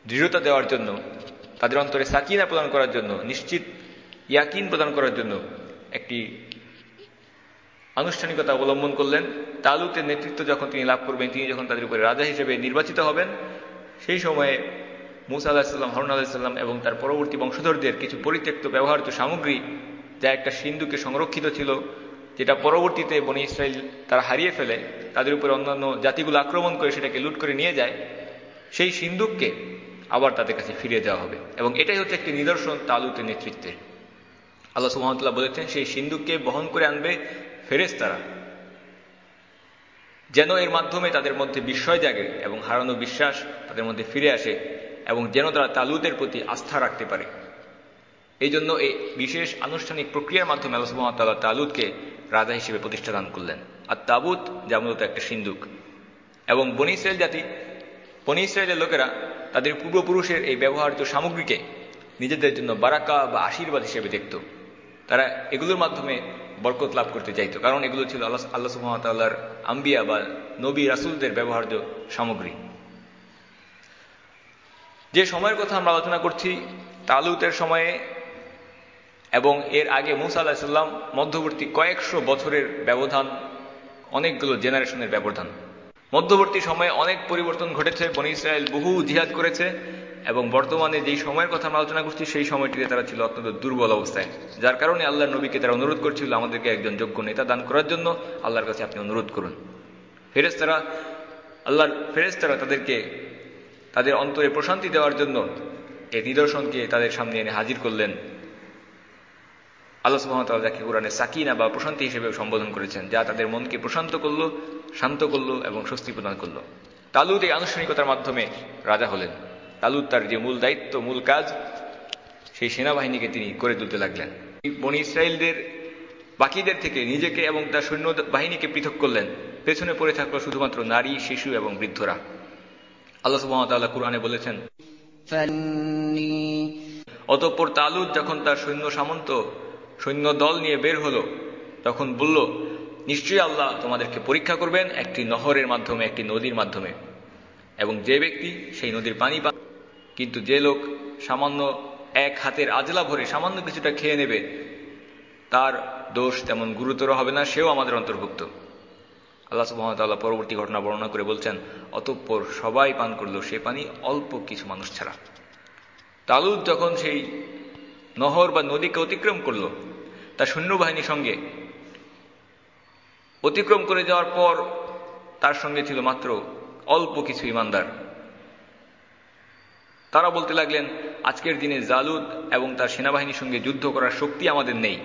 দৃঢ়তা দেওয়ার জন্য, তাদের অন্তরে সাকিনা প্রদান করার জন্য, নিশ্চিত ইয়াকিন প্রদান করার জন্য একটি আনুষ্ঠানিকতা অবলম্বন করলেন। তালুতের নেতৃত্ব যখন তিনি লাভ করবেন, তিনি যখন তাদের উপরে রাজা হিসেবে নির্বাচিত হবেন, সেই সময়ে মূসা আলাইহিস সালাম, হারুন আলাইহিস সালাম এবং তার পরবর্তী বংশধরদের কিছু পরিত্যক্ত ব্যবহার্য সামগ্রী, যা একটা সিন্ধুকে সংরক্ষিত ছিল, যেটা পরবর্তীতে বনী ইসরাইল তারা হারিয়ে ফেলে, তাদের উপরে অন্যান্য জাতিগুলো আক্রমণ করে সেটাকে লুট করে নিয়ে যায়, সেই সিন্ধুককে আবার তাদের কাছে ফিরিয়ে দেওয়া হবে। এবং এটাই হচ্ছে একটি নিদর্শন তালুতের নেতৃত্বের। আল্লাহ সুবহানাহু ওয়া তাআলা বলেছেন, সেই সিন্ধুককে বহন করে আনবে ফেরেশতারা, যেন এর মাধ্যমে তাদের মধ্যে বিস্ময় জাগে এবং হারানো বিশ্বাস তাদের মধ্যে ফিরে আসে, এবং যেন তারা তালুতের প্রতি আস্থা রাখতে পারে। এই জন্য এই বিশেষ আনুষ্ঠানিক প্রক্রিয়ার মাধ্যমে আল্লাহ সুবহানাহু ওয়া তাআলা তালুতকে রাজা হিসেবে প্রতিষ্ঠা দান করলেন। আর তাবুত যা মূলত একটা সিন্ধুক। এবং বনী ইসরায়েলের লোকেরা তাদের পূর্বপুরুষের এই ব্যবহার্য সামগ্রীকে নিজেদের জন্য বারাকা বা আশীর্বাদ হিসেবে দেখত। তারা এগুলোর মাধ্যমে বরকত লাভ করতে চাইত, কারণ এগুলো ছিল আল্লাহ সুবহানাহু ওয়া তাআলার আম্বিয়া বা নবী রাসূলদের ব্যবহার্য সামগ্রী। যে সময়ের কথা আমরা আলোচনা করছি, তালুতের সময়ে এবং এর আগে মূসা আলাইহিস সালাম, মধ্যবর্তী কয়েকশো বছরের ব্যবধান, অনেকগুলো জেনারেশনের ব্যবধান। মধ্যবর্তী সময়ে অনেক পরিবর্তন ঘটেছে, বনী ইসরায়েল বহু জিহাদ করেছে, এবং বর্তমানে যেই সময়ের কথা আমরা আলোচনা করছি সেই সময়টিতে তারা ছিল অত্যন্ত দুর্বল অবস্থায়, যার কারণে আল্লাহর নবীকে তারা অনুরোধ করছিল, আমাদেরকে একজন যোগ্য নেতা দান করার জন্য আল্লাহর কাছে আপনি অনুরোধ করুন। আল্লাহর ফেরেশতারা তাদেরকে তাদের অন্তরে প্রশান্তি দেওয়ার জন্য এই নিদর্শনকে তাদের সামনে এনে হাজির করলেন। আল্লাহ সুবহানাহু ওয়া তাআলা যাকে কুরআনে সাকিনা বা প্রশান্তি হিসেবে সম্বোধন করেছেন, যা তাদের মনকে প্রশান্ত করলো, শান্ত করলো এবং স্বস্তি প্রদান করলো। তালুত এই আনুষ্ঠানিকতার মাধ্যমে রাজা হলেন। তালুত তার যে মূল দায়িত্ব, মূল কাজ, সেই সেনাবাহিনীকে তিনি করে তুলতে লাগলেন। বনী ইসরায়েলদের বাকিদের থেকে নিজেকে এবং তার সৈন্য বাহিনীকে পৃথক করলেন। পেছনে পড়ে থাকলো শুধুমাত্র নারী, শিশু এবং বৃদ্ধরা। আল্লাহ সুবহানাহু ওয়া তাআলা কুরআনে বলেছেন, অতঃপর তালুত যখন তার সৈন্য দল নিয়ে বের হলো, তখন বলল, নিশ্চয়ই আল্লাহ তোমাদেরকে পরীক্ষা করবেন একটি নহরের মাধ্যমে, একটি নদীর মাধ্যমে, এবং যে ব্যক্তি সেই নদীর পানি পান, কিন্তু যে লোক সামান্য এক হাতের আজলা ভরে সামান্য কিছুটা খেয়ে নেবে, তার দোষ তেমন গুরুতর হবে না, সেও আমাদের অন্তর্ভুক্ত। আল্লাহ সুবহানাহু ওয়া তাআলা পরবর্তী ঘটনা বর্ণনা করে বলছেন, অতঃপর সবাই পান করলো সে পানি, অল্প কিছু মানুষ ছাড়া। তালুত যখন সেই নহর বা নদীকে অতিক্রম করলো, তার সৈন্যবাহিনীর সঙ্গে অতিক্রম করে যাওয়ার পর তার সঙ্গে ছিল মাত্র অল্প কিছু ঈমানদার। তারা বলতে লাগলেন, আজকের দিনে জালুত এবং তার সেনাবাহিনীর সঙ্গে যুদ্ধ করার শক্তি আমাদের নেই।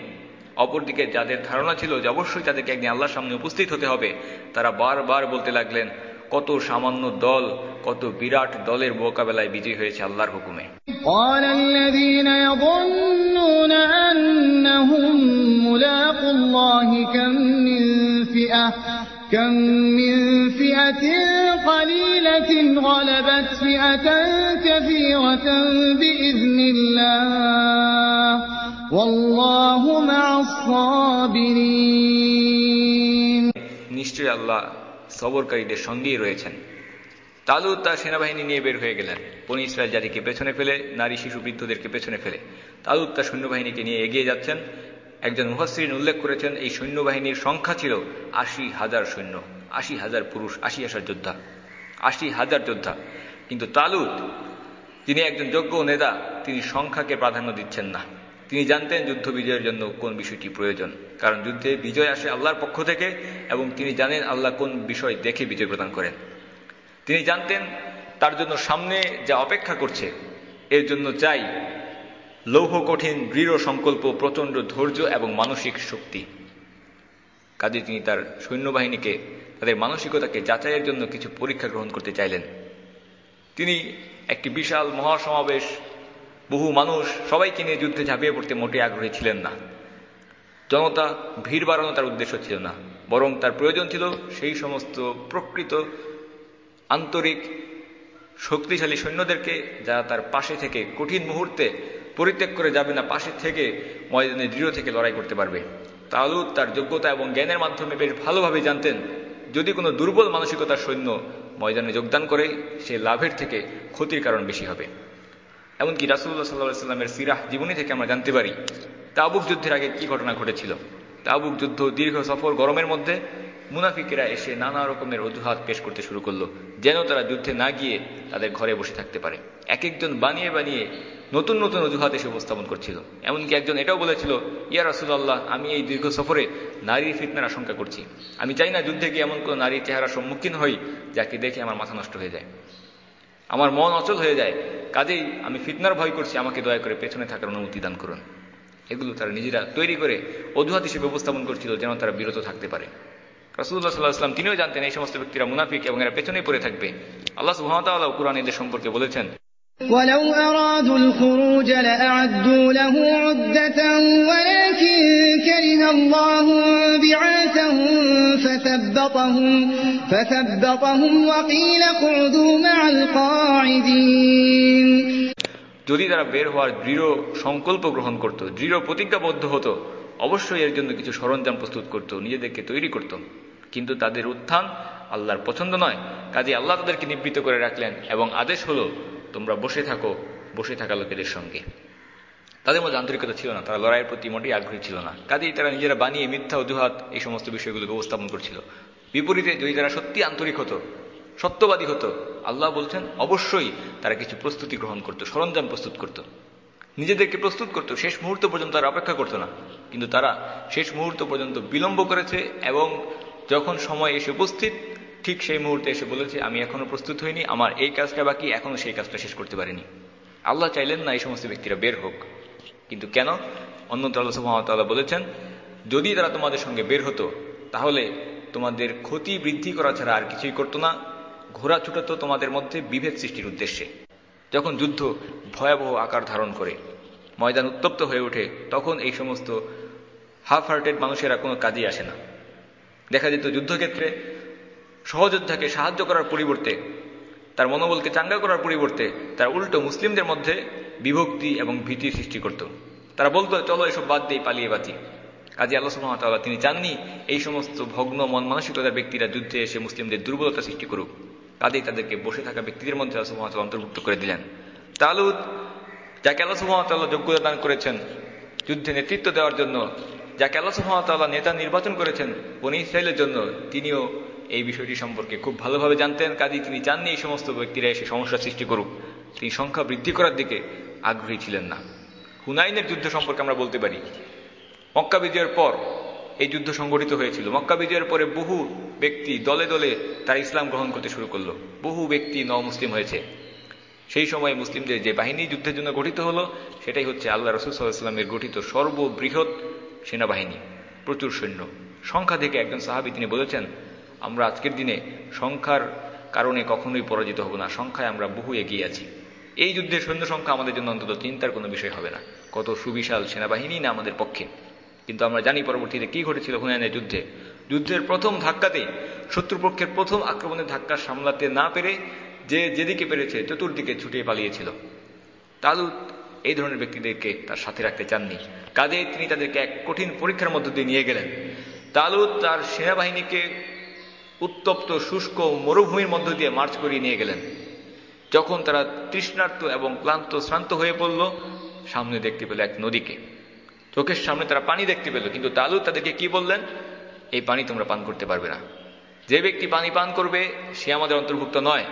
অপরদিকে যাদের ধারণা ছিল যে অবশ্যই তাদেরকে একদিন আল্লাহর সামনে উপস্থিত হতে হবে, তারা বারবার বলতে লাগলেন, কত সামান্য দল, কত বিরাট দলের মোকাবেলায় বিজয়ী হয়েছে আল্লাহর হুকুমে। قال الذين يظنون أنهم ملاقو الله كم من فئة قليلة غلبت فئة كثيرة بإذن الله والله مع الصابرين। নিশ্চয়ই আল্লাহ সবরকারীদের সঙ্গেই রয়েছেন। তালুত তার সেনাবাহিনী নিয়ে বের হয়ে গেলেন, বনী ইসরায়েল জাতিকে পেছনে ফেলে, নারী, শিশু, বৃদ্ধদেরকে পেছনে ফেলে। তালুত তার সৈন্যবাহিনীকে নিয়ে এগিয়ে যাচ্ছেন। একজন মুফাসসিরিন উল্লেখ করেছেন, এই সৈন্যবাহিনীর সংখ্যা ছিল ৮০,০০০ সৈন্য, ৮০,০০০ পুরুষ, ৮০,০০০ যোদ্ধা, ৮০,০০০ যোদ্ধা। কিন্তু তালুত, তিনি একজন যোগ্য নেতা, তিনি সংখ্যাকে প্রাধান্য দিচ্ছেন না। তিনি জানতেন যুদ্ধ বিজয়ের জন্য কোন বিষয়টি প্রয়োজন, কারণ যুদ্ধে বিজয় আসে আল্লাহর পক্ষ থেকে, এবং তিনি জানেন আল্লাহ কোন বিষয় দেখে বিজয় প্রদান করেন। তিনি জানতেন তার জন্য সামনে যা অপেক্ষা করছে, এর জন্য চাই লৌহ কঠিন দৃঢ় সংকল্প, প্রচণ্ড ধৈর্য এবং মানসিক শক্তি। কাজে তিনি তার সৈন্যবাহিনীকে, তাদের মানসিকতাকে যাচাইয়ের জন্য কিছু পরীক্ষা গ্রহণ করতে চাইলেন। তিনি একটি বিশাল মহাসমাবেশ, বহু মানুষ, সবাইকে নিয়ে যুদ্ধে ঝাঁপিয়ে পড়তে মোটেই আগ্রহী ছিলেন না। জনতা, ভিড় বাড়ানো তার উদ্দেশ্য ছিল না, বরং তার প্রয়োজন ছিল সেই সমস্ত প্রকৃত আন্তরিক শক্তিশালী সৈন্যদেরকে, যারা তার পাশে থেকে কঠিন মুহূর্তে পরিত্যাগ করে যাবে না, পাশে থেকে ময়দানে দৃঢ় থেকে লড়াই করতে পারবে। তালুত তার যোগ্যতা এবং জ্ঞানের মাধ্যমে বেশ ভালোভাবে জানতেন যদি কোনো দুর্বল মানসিকতার সৈন্য ময়দানে যোগদান করে সে লাভের থেকে ক্ষতির কারণ বেশি হবে। এমনকি রাসূলুল্লাহ সাল্লাল্লাহু আলাইহি ওয়াসাল্লামের সিরাহ জীবনী থেকে আমরা জানতে পারি তাবুক যুদ্ধের আগে কি ঘটনা ঘটেছিল। তাবুক যুদ্ধ দীর্ঘ সফর, গরমের মধ্যে মুনাফিকেরা এসে নানা রকমের অজুহাত পেশ করতে শুরু করলো যেন তারা যুদ্ধে না গিয়ে তাদের ঘরে বসে থাকতে পারে। এক একজন বানিয়ে বানিয়ে নতুন নতুন অজুহাত এসে উপস্থাপন করছিল। এমনকি একজন এটাও বলেছিল, ইয়া রাসূলুল্লাহ, আমি এই দীর্ঘ সফরে নারীর ফিতনার আশঙ্কা করছি, আমি চাই না যুদ্ধে গিয়ে এমন কোন নারীর চেহারার সম্মুখীন হই যাকে দেখে আমার মাথা নষ্ট হয়ে যায়, আমার মন অচল হয়ে যায়, কাজেই আমি ফিতনার ভয় করছি, আমাকে দয়া করে পেছনে থাকার অনুমতি দান করুন। এগুলো তারা নিজেরা তৈরি করে অজুহাত হিসেবে উপস্থাপন করছিল যেন তারা বিরত থাকতে পারে। রাসূলুল্লাহ সাল্লাল্লাহু আলাইহি ওয়াসাল্লাম তিনিও জানতেন এই সমস্ত ব্যক্তিরা মুনাফিক এবং এরা পেছনেই পড়ে থাকবে। আল্লাহ সুবহানাহু ওয়া তাআলা কুরআনে এদের সম্পর্কে বলেছেন, ولو أرادوا الخروج لأعدوا له عدة ولكن كره الله بعاثهم فثبطهم وقيل اقعدوا مع القاعدين। যদি তারা বের হওয়ার দৃঢ় সংকল্প গ্রহণ করত, দৃঢ় প্রতিজ্ঞাবদ্ধ হতো, অবশ্যই এর জন্য কিছু সরঞ্জাম প্রস্তুত করত, নিজেদেরকে তৈরি করত, কিন্তু তাদের উত্থান আল্লাহর পছন্দ নয়, কাজে আল্লাহ তাদেরকে নিবৃত্ত করে রাখলেন এবং আদেশ হলো তোমরা বসে থাকো বসে থাকা লোকেদের সঙ্গে। তাদের মধ্যে আন্তরিকতা ছিল না, তারা লড়াইয়ের প্রতি মোটেই আগ্রহী ছিল না, কাজেই তারা নিজেরা বানিয়ে মিথ্যা অজুহাত এই সমস্ত বিষয়গুলোকে উপস্থাপন করছিল। বিপরীতে যদি তারা সত্যি আন্তরিক হতো, সত্যবাদী হতো, আল্লাহ বলছেন অবশ্যই তারা কিছু প্রস্তুতি গ্রহণ করত, সরঞ্জাম প্রস্তুত করত, নিজেদেরকে প্রস্তুত করত, শেষ মুহূর্ত পর্যন্ত তারা অপেক্ষা করতো না। কিন্তু তারা শেষ মুহূর্ত পর্যন্ত বিলম্ব করেছে এবং যখন সময় এসে উপস্থিত ঠিক সেই মুহূর্তে এসে বলেছে আমি এখনো প্রস্তুত হইনি, আমার এই কাজটা বাকি, এখনো সেই কাজটা শেষ করতে পারিনি। আল্লাহ চাইলেন না এই সমস্ত ব্যক্তিরা বের হোক, কিন্তু কেন? অন্যত্র আল্লাহ সুবহানাহু ওয়া তাআলা বলেছেন যদি তারা তোমাদের সঙ্গে বের হতো তাহলে তোমাদের ক্ষতি বৃদ্ধি করা ছাড়া আর কিছুই করতো না, ঘোড়া ছুটাতো তোমাদের মধ্যে বিভেদ সৃষ্টির উদ্দেশ্যে। যখন যুদ্ধ ভয়াবহ আকার ধারণ করে, ময়দান উত্তপ্ত হয়ে ওঠে, তখন এই সমস্ত হাফ হার্টেড মানুষেরা কোনো কাজেই আসে না। দেখা যেত যুদ্ধক্ষেত্রে সহযোদ্ধাকে সাহায্য করার পরিবর্তে, তার মনোবলকে চাঙ্গা করার পরিবর্তে তারা উল্টো মুসলিমদের মধ্যে বিভক্তি এবং ভীতির সৃষ্টি করত। তারা বলতো চলো এসব বাদ দিয়ে পালিয়ে বাঁচি। কাজে আল্লাহ সুবহানাহু ওয়া তাআলা তিনি চাননি এই সমস্ত ভগ্ন মন মানসিকতার ব্যক্তিরা যুদ্ধে এসে মুসলিমদের দুর্বলতা সৃষ্টি করুক, কাজেই তাদেরকে বসে থাকা ব্যক্তিদের মধ্যে আল্লাহ সুবহানাহু ওয়া তাআলা অন্তর্ভুক্ত করে দিলেন। তালুত, যাকে আল্লাহ সুবহানাহু ওয়া তাআলা যোগ্যতা দান করেছেন যুদ্ধে নেতৃত্ব দেওয়ার জন্য, যাকে আল্লাহ সুবহানাহু ওয়া তাআলা নেতা নির্বাচন করেছেন বনী ইসরাঈলের জন্য, তিনিও এই বিষয়টি সম্পর্কে খুব ভালোভাবে জানতেন। কাজেই তিনি চাননি এই সমস্ত ব্যক্তিরা এসে সমস্যা সৃষ্টি করুক, তিনি সংখ্যা বৃদ্ধি করার দিকে আগ্রহী ছিলেন না। হুনাইনের যুদ্ধ সম্পর্কে আমরা বলতে পারি, মক্কা বিজয়ের পর এই যুদ্ধ সংগঠিত হয়েছিল। মক্কা বিজয়ের পরে বহু ব্যক্তি দলে দলে তারা ইসলাম গ্রহণ করতে শুরু করলো, বহু ব্যক্তি মুসলিম হয়েছে। সেই সময় মুসলিমদের যে বাহিনী যুদ্ধের জন্য গঠিত হলো সেটাই হচ্ছে আল্লাহ রাসূল সাল্লাল্লাহু আলাইহি ওয়াসাল্লামের গঠিত সর্ববৃহৎ সেনাবাহিনী, প্রচুর সৈন্য। সংখ্যা থেকে একজন সাহাবী তিনি বলেছেন আমরা আজকের দিনে সংখ্যার কারণে কখনোই পরাজিত হব না, সংখ্যায় আমরা বহু এগিয়ে আছি। এই যুদ্ধের সৈন্য সংখ্যা আমাদের জন্য অন্তত চিন্তার কোনো বিষয় হবে না, কত সুবিশাল সেনাবাহিনী না আমাদের পক্ষে। কিন্তু আমরা জানি পরবর্তীতে কি ঘটেছিল হুনাইনের যুদ্ধে। যুদ্ধের প্রথম ধাক্কাতেই শত্রুপক্ষের প্রথম আক্রমণের ধাক্কা সামলাতে না পেরে যে যেদিকে পেরেছে চতুর্দিকে ছুটিয়ে পালিয়েছিল। তালুত এই ধরনের ব্যক্তিদেরকে তার সাথে রাখতে চাননি, কাজেই তিনি তাদেরকে এক কঠিন পরীক্ষার মধ্য দিয়ে নিয়ে গেলেন। তালুত তার সেনাবাহিনীকে উত্তপ্ত শুষ্ক মরুভূমির মধ্য দিয়ে মার্চ করিয়ে নিয়ে গেলেন। যখন তারা তৃষ্ণার্ত এবং ক্লান্ত শ্রান্ত হয়ে পড়ল, সামনে দেখতে পেল এক নদীকে, চোখের সামনে তারা পানি দেখতে পেল। কিন্তু তালুত তাদেরকে কি বললেন? এই পানি তোমরা পান করতে পারবে না। যে ব্যক্তি পানি পান করবে সে আমাদের অন্তর্ভুক্ত নয়,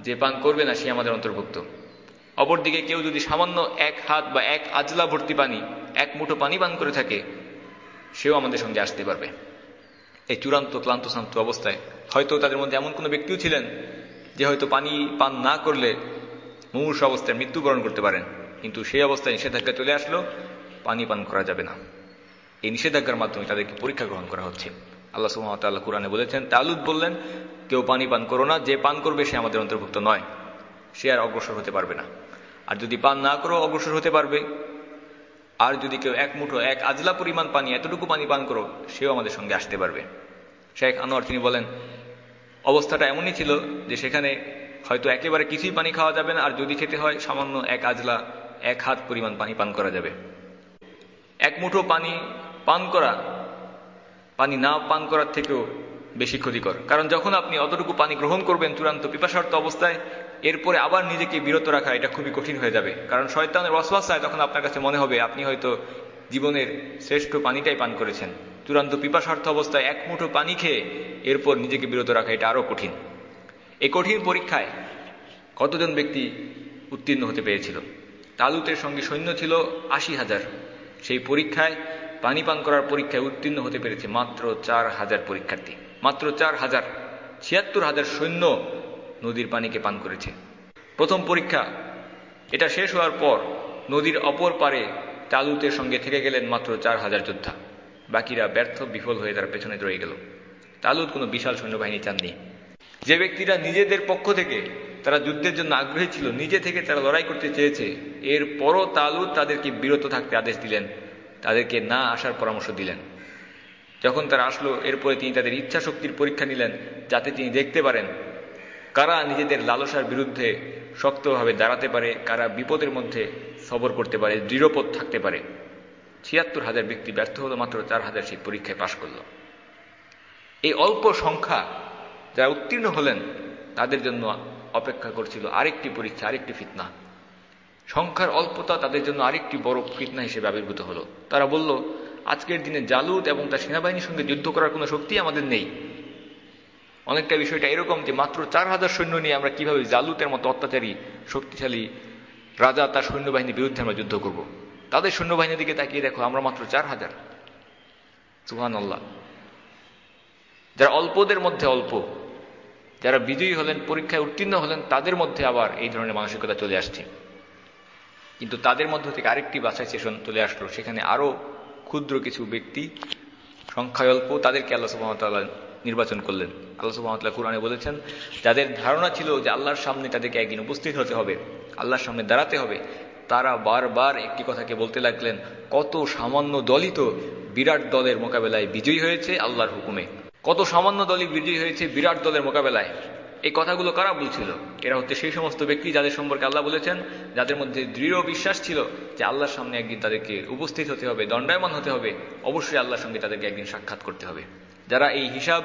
যে পান করবে না সে আমাদের অন্তর্ভুক্ত। অপরদিকে কেউ যদি সামান্য এক হাত বা এক আজলা ভর্তি পানি, এক মুঠো পানি পান করে থাকে, সেও আমাদের সঙ্গে আসতে পারবে। এই চূড়ান্ত ক্লান্ত শান্ত অবস্থায় হয়তো তাদের মধ্যে এমন কোনো ব্যক্তিও ছিলেন যে হয়তো পানি পান না করলে মুমূর্ষু অবস্থায় মৃত্যুবরণ করতে পারেন, কিন্তু সেই অবস্থায় নিষেধাজ্ঞা চলে আসলো, পানি পান করা যাবে না। এই নিষেধাজ্ঞার মাধ্যমে তাদেরকে পরীক্ষা গ্রহণ করা হচ্ছে। আল্লাহ সুবহানাহু ওয়া তাআলা কুরআনে বলেছেন, তালুত বললেন কেউ পানি পান করো না, যে পান করবে সে আমাদের অন্তর্ভুক্ত নয়, সে আর অগ্রসর হতে পারবে না। আর যদি পান না করো অগ্রসর হতে পারবে, আর যদি কেউ এক মুঠো এক আজলা পরিমাণ পানি, এতটুকু পানি পান করো, সেও আমাদের সঙ্গে আসতে পারবে। শেখ আনোয়ার তিনি বলেন অবস্থাটা এমনই ছিল যে সেখানে হয়তো একেবারে কিছুই পানি খাওয়া যাবে না, আর যদি খেতে হয় সামান্য এক আজলা এক হাত পরিমাণ পানি পান করা যাবে। এক মুঠো পানি পান করা পানি না পান করার থেকেও বেশি ক্ষতিকর। কারণ যখন আপনি অতটুকু পানি গ্রহণ করবেন চূড়ান্ত পিপাসার্ত অবস্থায়, এরপরে আবার নিজেকে বিরত রাখা এটা খুবই কঠিন হয়ে যাবে। কারণ শয়তানের ওয়াসওয়াসায় তখন আপনার কাছে মনে হবে আপনি হয়তো জীবনের শ্রেষ্ঠ পানিটাই পান করেছেন। চূড়ান্ত পিপাসার্থ অবস্থায় এক মুঠো পানি খেয়ে এরপর নিজেকে বিরত রাখা এটা আরো কঠিন। এই কঠিন পরীক্ষায় কতজন ব্যক্তি উত্তীর্ণ হতে পেরেছিল? তালুতের সঙ্গে সৈন্য ছিল 80,000। সেই পরীক্ষায় পানি পান করার পরীক্ষায় উত্তীর্ণ হতে পেরেছে মাত্র 4,000 পরীক্ষার্থী। মাত্র 4,000। 76,000 সৈন্য নদীর পানিকে পান করেছে। প্রথম পরীক্ষা এটা শেষ হওয়ার পর নদীর অপর পারে তালুতের সঙ্গে থেকে গেলেন মাত্র 4,000 যোদ্ধা। বাকিরা ব্যর্থ বিফল হয়ে তার পেছনে রয়ে গেল। তালুত কোনো বিশাল সৈন্যবাহিনী চাননি। যে ব্যক্তিরা নিজেদের পক্ষ থেকে তারা যুদ্ধের জন্য আগ্রহী ছিল, নিজে থেকে তারা লড়াই করতে চেয়েছে, এরপরও তালুত তাদেরকে বিরত থাকতে আদেশ দিলেন, তাদেরকে না আসার পরামর্শ দিলেন। যখন তারা আসলো এরপরে তিনি তাদের ইচ্ছা শক্তির পরীক্ষা নিলেন, যাতে তিনি দেখতে পারেন কারা নিজেদের লালসার বিরুদ্ধে শক্তভাবে দাঁড়াতে পারে, কারা বিপদের মধ্যে সবর করতে পারে, দৃঢ়পদ থাকতে পারে। 76,000 ব্যক্তি ব্যর্থ হলো, মাত্র 4,000 সেই পরীক্ষায় পাশ করল। এই অল্প সংখ্যা যারা উত্তীর্ণ হলেন তাদের জন্য অপেক্ষা করছিল আরেকটি পরীক্ষা, আরেকটি ফিতনা। সংখ্যার অল্পতা তাদের জন্য আরেকটি বড় ফিতনা হিসেবে আবির্ভূত হলো। তারা বলল, আজকের দিনে জালুত এবং তার সেনাবাহিনীর সঙ্গে যুদ্ধ করার কোনো শক্তি আমাদের নেই। অনেকটা বিষয়টা এরকম যে মাত্র 4,000 সৈন্য নিয়ে আমরা কিভাবে জালুতের মতো অত্যাচারী শক্তিশালী রাজা তার সৈন্যবাহিনীর বিরুদ্ধে আমরা যুদ্ধ করব। তাদের সৈন্যবাহিনীর দিকে তাকিয়ে দেখো, আমরা মাত্র 4,000। সুবহানাল্লাহ। যারা অল্পদের মধ্যে অল্প, যারা বিজয়ী হলেন, পরীক্ষায় উত্তীর্ণ হলেন, তাদের মধ্যে আবার এই ধরনের মানসিকতা চলে আসছে। কিন্তু তাদের মধ্য থেকে আরেকটি বাছাই সেশন চলে আসলো। সেখানে আরো ক্ষুদ্র কিছু ব্যক্তি, সংখ্যায় অল্প, তাদেরকে আল্লাহ সুবহানাহু ওয়া তাআলা নির্বাচন করলেন। আল্লাহ সুবহানাহু ওয়া তাআলা কুরআনে বলেছেন, যাদের ধারণা ছিল যে আল্লাহর সামনে তাদেরকে একদিন উপস্থিত হতে হবে, আল্লাহর সামনে দাঁড়াতে হবে, তারা বারবার একটি কথাকে বলতে লাগলেন, কত সামান্য দলই তো বিরাট দলের মোকাবেলায় বিজয়ী হয়েছে আল্লাহর হুকুমে। কত সামান্য দলই বিজয়ী হয়েছে বিরাট দলের মোকাবেলায়। এই কথাগুলো কারা বলছিল? এরা হচ্ছে সেই সমস্ত ব্যক্তি যাদের সম্পর্কে আল্লাহ বলেছেন, যাদের মধ্যে দৃঢ় বিশ্বাস ছিল যে আল্লাহর সামনে একদিন তাদেরকে উপস্থিত হতে হবে, দণ্ডায়মান হতে হবে, অবশ্যই আল্লাহর সঙ্গে তাদেরকে একদিন সাক্ষাৎ করতে হবে। যারা এই হিসাব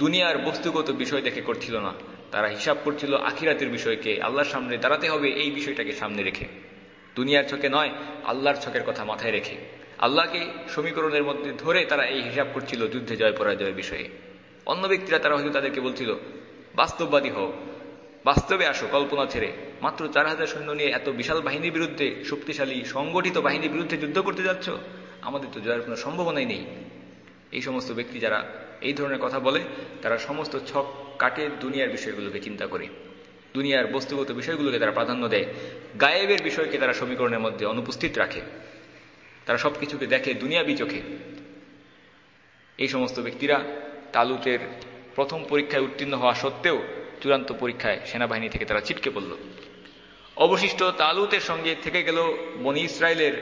দুনিয়ার বস্তুগত বিষয় দেখে করছিল না, তারা হিসাব করছিল আখিরাতের বিষয়কে, আল্লাহর সামনে দাঁড়াতে হবে এই বিষয়টাকে সামনে রেখে, দুনিয়ার চোখে নয়, আল্লাহর চোখের কথা মাথায় রেখে, আল্লাহকে সমীকরণের মধ্যে ধরে তারা এই হিসাব করছিল যুদ্ধে জয় পরাজয়ের বিষয়ে। অন্য ব্যক্তিরা তারা হয়তো তাদেরকে বলছিল, বাস্তববাদী হও, বাস্তবে আসো, কল্পনা ছেড়ে। মাত্র 4,000 সৈন্য নিয়ে এত বিশাল বাহিনীর বিরুদ্ধে, শক্তিশালী সংগঠিত বাহিনীর বিরুদ্ধে যুদ্ধ করতে যাচ্ছ, আমাদের তো জয়ের কোনো সম্ভাবনাই নেই। এই সমস্ত ব্যক্তি যারা এই ধরনের কথা বলে, তারা সমস্ত ছক কাটে দুনিয়ার বিষয়গুলোকে চিন্তা করে, দুনিয়ার বস্তুগত বিষয়গুলোকে তারা প্রাধান্য দেয়, গায়েবের বিষয়কে তারা সমীকরণের মধ্যে অনুপস্থিত রাখে, তারা সবকিছুকে দেখে দুনিয়াবি চোখে। এই সমস্ত ব্যক্তিরা তালুতের প্রথম পরীক্ষায় উত্তীর্ণ হওয়া সত্ত্বেও চূড়ান্ত পরীক্ষায় সেনাবাহিনী থেকে তারা ছিটকে পড়ল। অবশিষ্ট তালুতের সঙ্গে থেকে গেল বনী ইসরায়েলের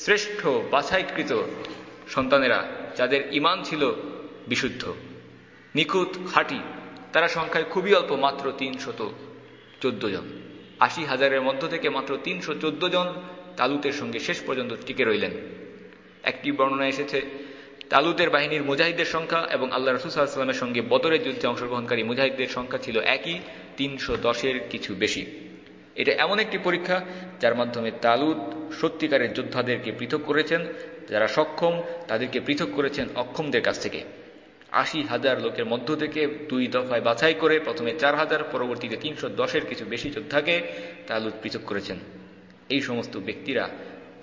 শ্রেষ্ঠ বাছাইকৃত সন্তানেরা, যাদের ঈমান ছিল বিশুদ্ধ, নিখুঁত, খাঁটি। তারা সংখ্যায় খুবই অল্প, মাত্র 314 জন। 80,000-এর মধ্য থেকে মাত্র 314 জন তালুতের সঙ্গে শেষ পর্যন্ত টিকে রইলেন। একটি বর্ণনা এসেছে, তালুতের বাহিনীর মুজাহিদদের সংখ্যা এবং আল্লাহ রাসূল সাল্লাল্লাহু আলাইহি ওয়াসাল্লামের সঙ্গে বদরের যুদ্ধে অংশগ্রহণকারী মুজাহিদদের সংখ্যা ছিল একই, 310-এর কিছু বেশি। এটা এমন একটি পরীক্ষা যার মাধ্যমে তালুত সত্যিকারের যোদ্ধাদেরকে পৃথক করেছেন, যারা সক্ষম তাদেরকে পৃথক করেছেন অক্ষমদের কাছ থেকে। 80,000 লোকের মধ্য থেকে 2 দফায় বাছাই করে প্রথমে 4,000, পরবর্তীতে 310-এর কিছু বেশি যোদ্ধাকে তালুত পৃথক করেছেন। এই সমস্ত ব্যক্তিরা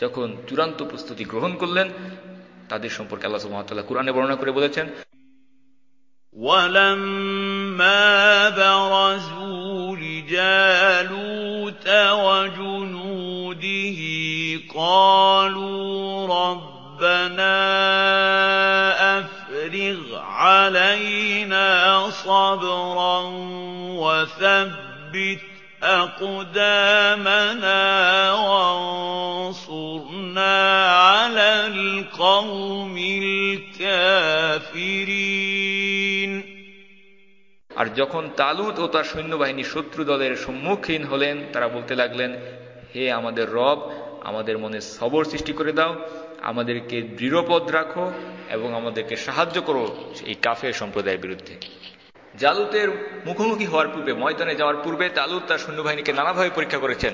যখন চূড়ান্ত প্রস্তুতি গ্রহণ করলেন, তাদের সম্পর্কে আল্লাহ সুবহানাহু ওয়া তাআলা কুরআনে বর্ণনা করে বলেছেন, وَلَمَّا بَرَزُوا لِجَالُوتَ وَجُنُودِهِ قَالُوا رَبَّنَا أَفْرِغْ عَلَيْنَا صَبْرًا وَثَبِّتْ أَقْدَامَنَا وَانصُرْنَا عَلَى الْقَوْمِ الْكَافِرِينَ। আর যখন তালুত ও তার সৈন্যবাহিনী শত্রু দলের সম্মুখীন হলেন, তারা বলতে লাগলেন, হে আমাদের রব, আমাদের মনে সবর সৃষ্টি করে দাও, আমাদেরকে দৃঢ়পদ রাখো এবং আমাদেরকে সাহায্য করো এই কাফের সম্প্রদায়ের বিরুদ্ধে। জালুতের মুখোমুখি হওয়ার পূর্বে, ময়দানে যাওয়ার পূর্বে তালুত তার সৈন্যবাহিনীকে নানাভাবে পরীক্ষা করেছেন,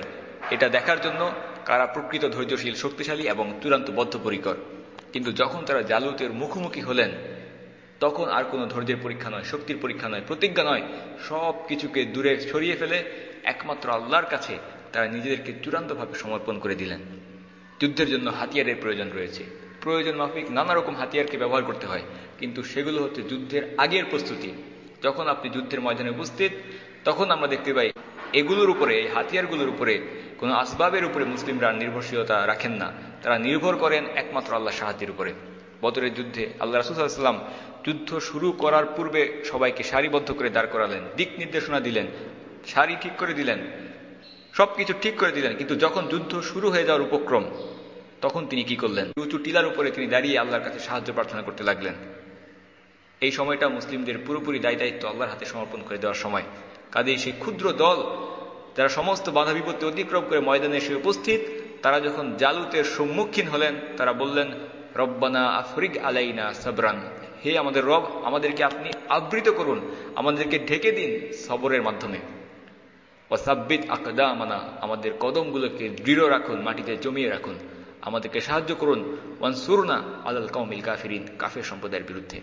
এটা দেখার জন্য কারা প্রকৃত ধৈর্যশীল, শক্তিশালী এবং চূড়ান্ত বদ্ধপরিকর। কিন্তু যখন তারা জালুতের মুখোমুখি হলেন, তখন আর কোনো ধৈর্যের পরীক্ষা নয়, শক্তির পরীক্ষা নয়, প্রতিজ্ঞা নয়, সব কিছুকে দূরে সরিয়ে ফেলে একমাত্র আল্লাহর কাছে তারা নিজেদেরকে চূড়ান্তভাবে সমর্পণ করে দিলেন। যুদ্ধের জন্য হাতিয়ারের প্রয়োজন রয়েছে, প্রয়োজন মাফিক নানা রকম হাতিয়ারকে ব্যবহার করতে হয়, কিন্তু সেগুলো হচ্ছে যুদ্ধের আগের প্রস্তুতি। যখন আপনি যুদ্ধের ময়দানে উপস্থিত, তখন আমরা দেখতে পাই এগুলোর উপরে, এই হাতিয়ারগুলোর উপরে, কোনো আসবাবের উপরে মুসলিমরা নির্ভরশীলতা রাখেন না, তারা নির্ভর করেন একমাত্র আল্লাহর সাহায্যের উপরে। বদরের যুদ্ধে আল্লাহ রাসূল সাল্লাল্লাহু আলাইহি ওয়াসাল্লাম যুদ্ধ শুরু করার পূর্বে সবাইকে সারিবদ্ধ করে দাঁড় করালেন, দিক নির্দেশনা দিলেন, সারি ঠিক করে দিলেন, সবকিছু ঠিক করে দিলেন। কিন্তু যখন যুদ্ধ শুরু হয়ে যাওয়ার উপক্রম, তখন তিনি কি করলেন? উঁচু টিলার উপরে তিনি দাঁড়িয়ে আল্লাহর কাছে সাহায্য প্রার্থনা করতে লাগলেন। এই সময়টা মুসলিমদের পুরোপুরি দায়িত্ব আল্লাহর হাতে সমর্পণ করে দেওয়ার সময়। কাজেই সেই ক্ষুদ্র দল যারা সমস্ত বাধা বিপত্তি অতিক্রম করে ময়দানে এসে উপস্থিত, তারা যখন জালুতের সম্মুখীন হলেন, তারা বললেন, রব্বানা আফরিগ আলাইনা সাবরান, হে আমাদের রব, আমাদেরকে আপনি আবৃত করুন, আমাদেরকে ঢেকে দিন সবরের মাধ্যমে। ওয়াসাব্বিত আকদামানা, আমাদের কদমগুলোকে দৃঢ় রাখুন, মাটিতে জমিয়ে রাখুন, আমাদেরকে সাহায্য করুন। ওয়ানসুরনা আলাল কওমিল কাফিরিন, কাফের সম্প্রদায়ের বিরুদ্ধে।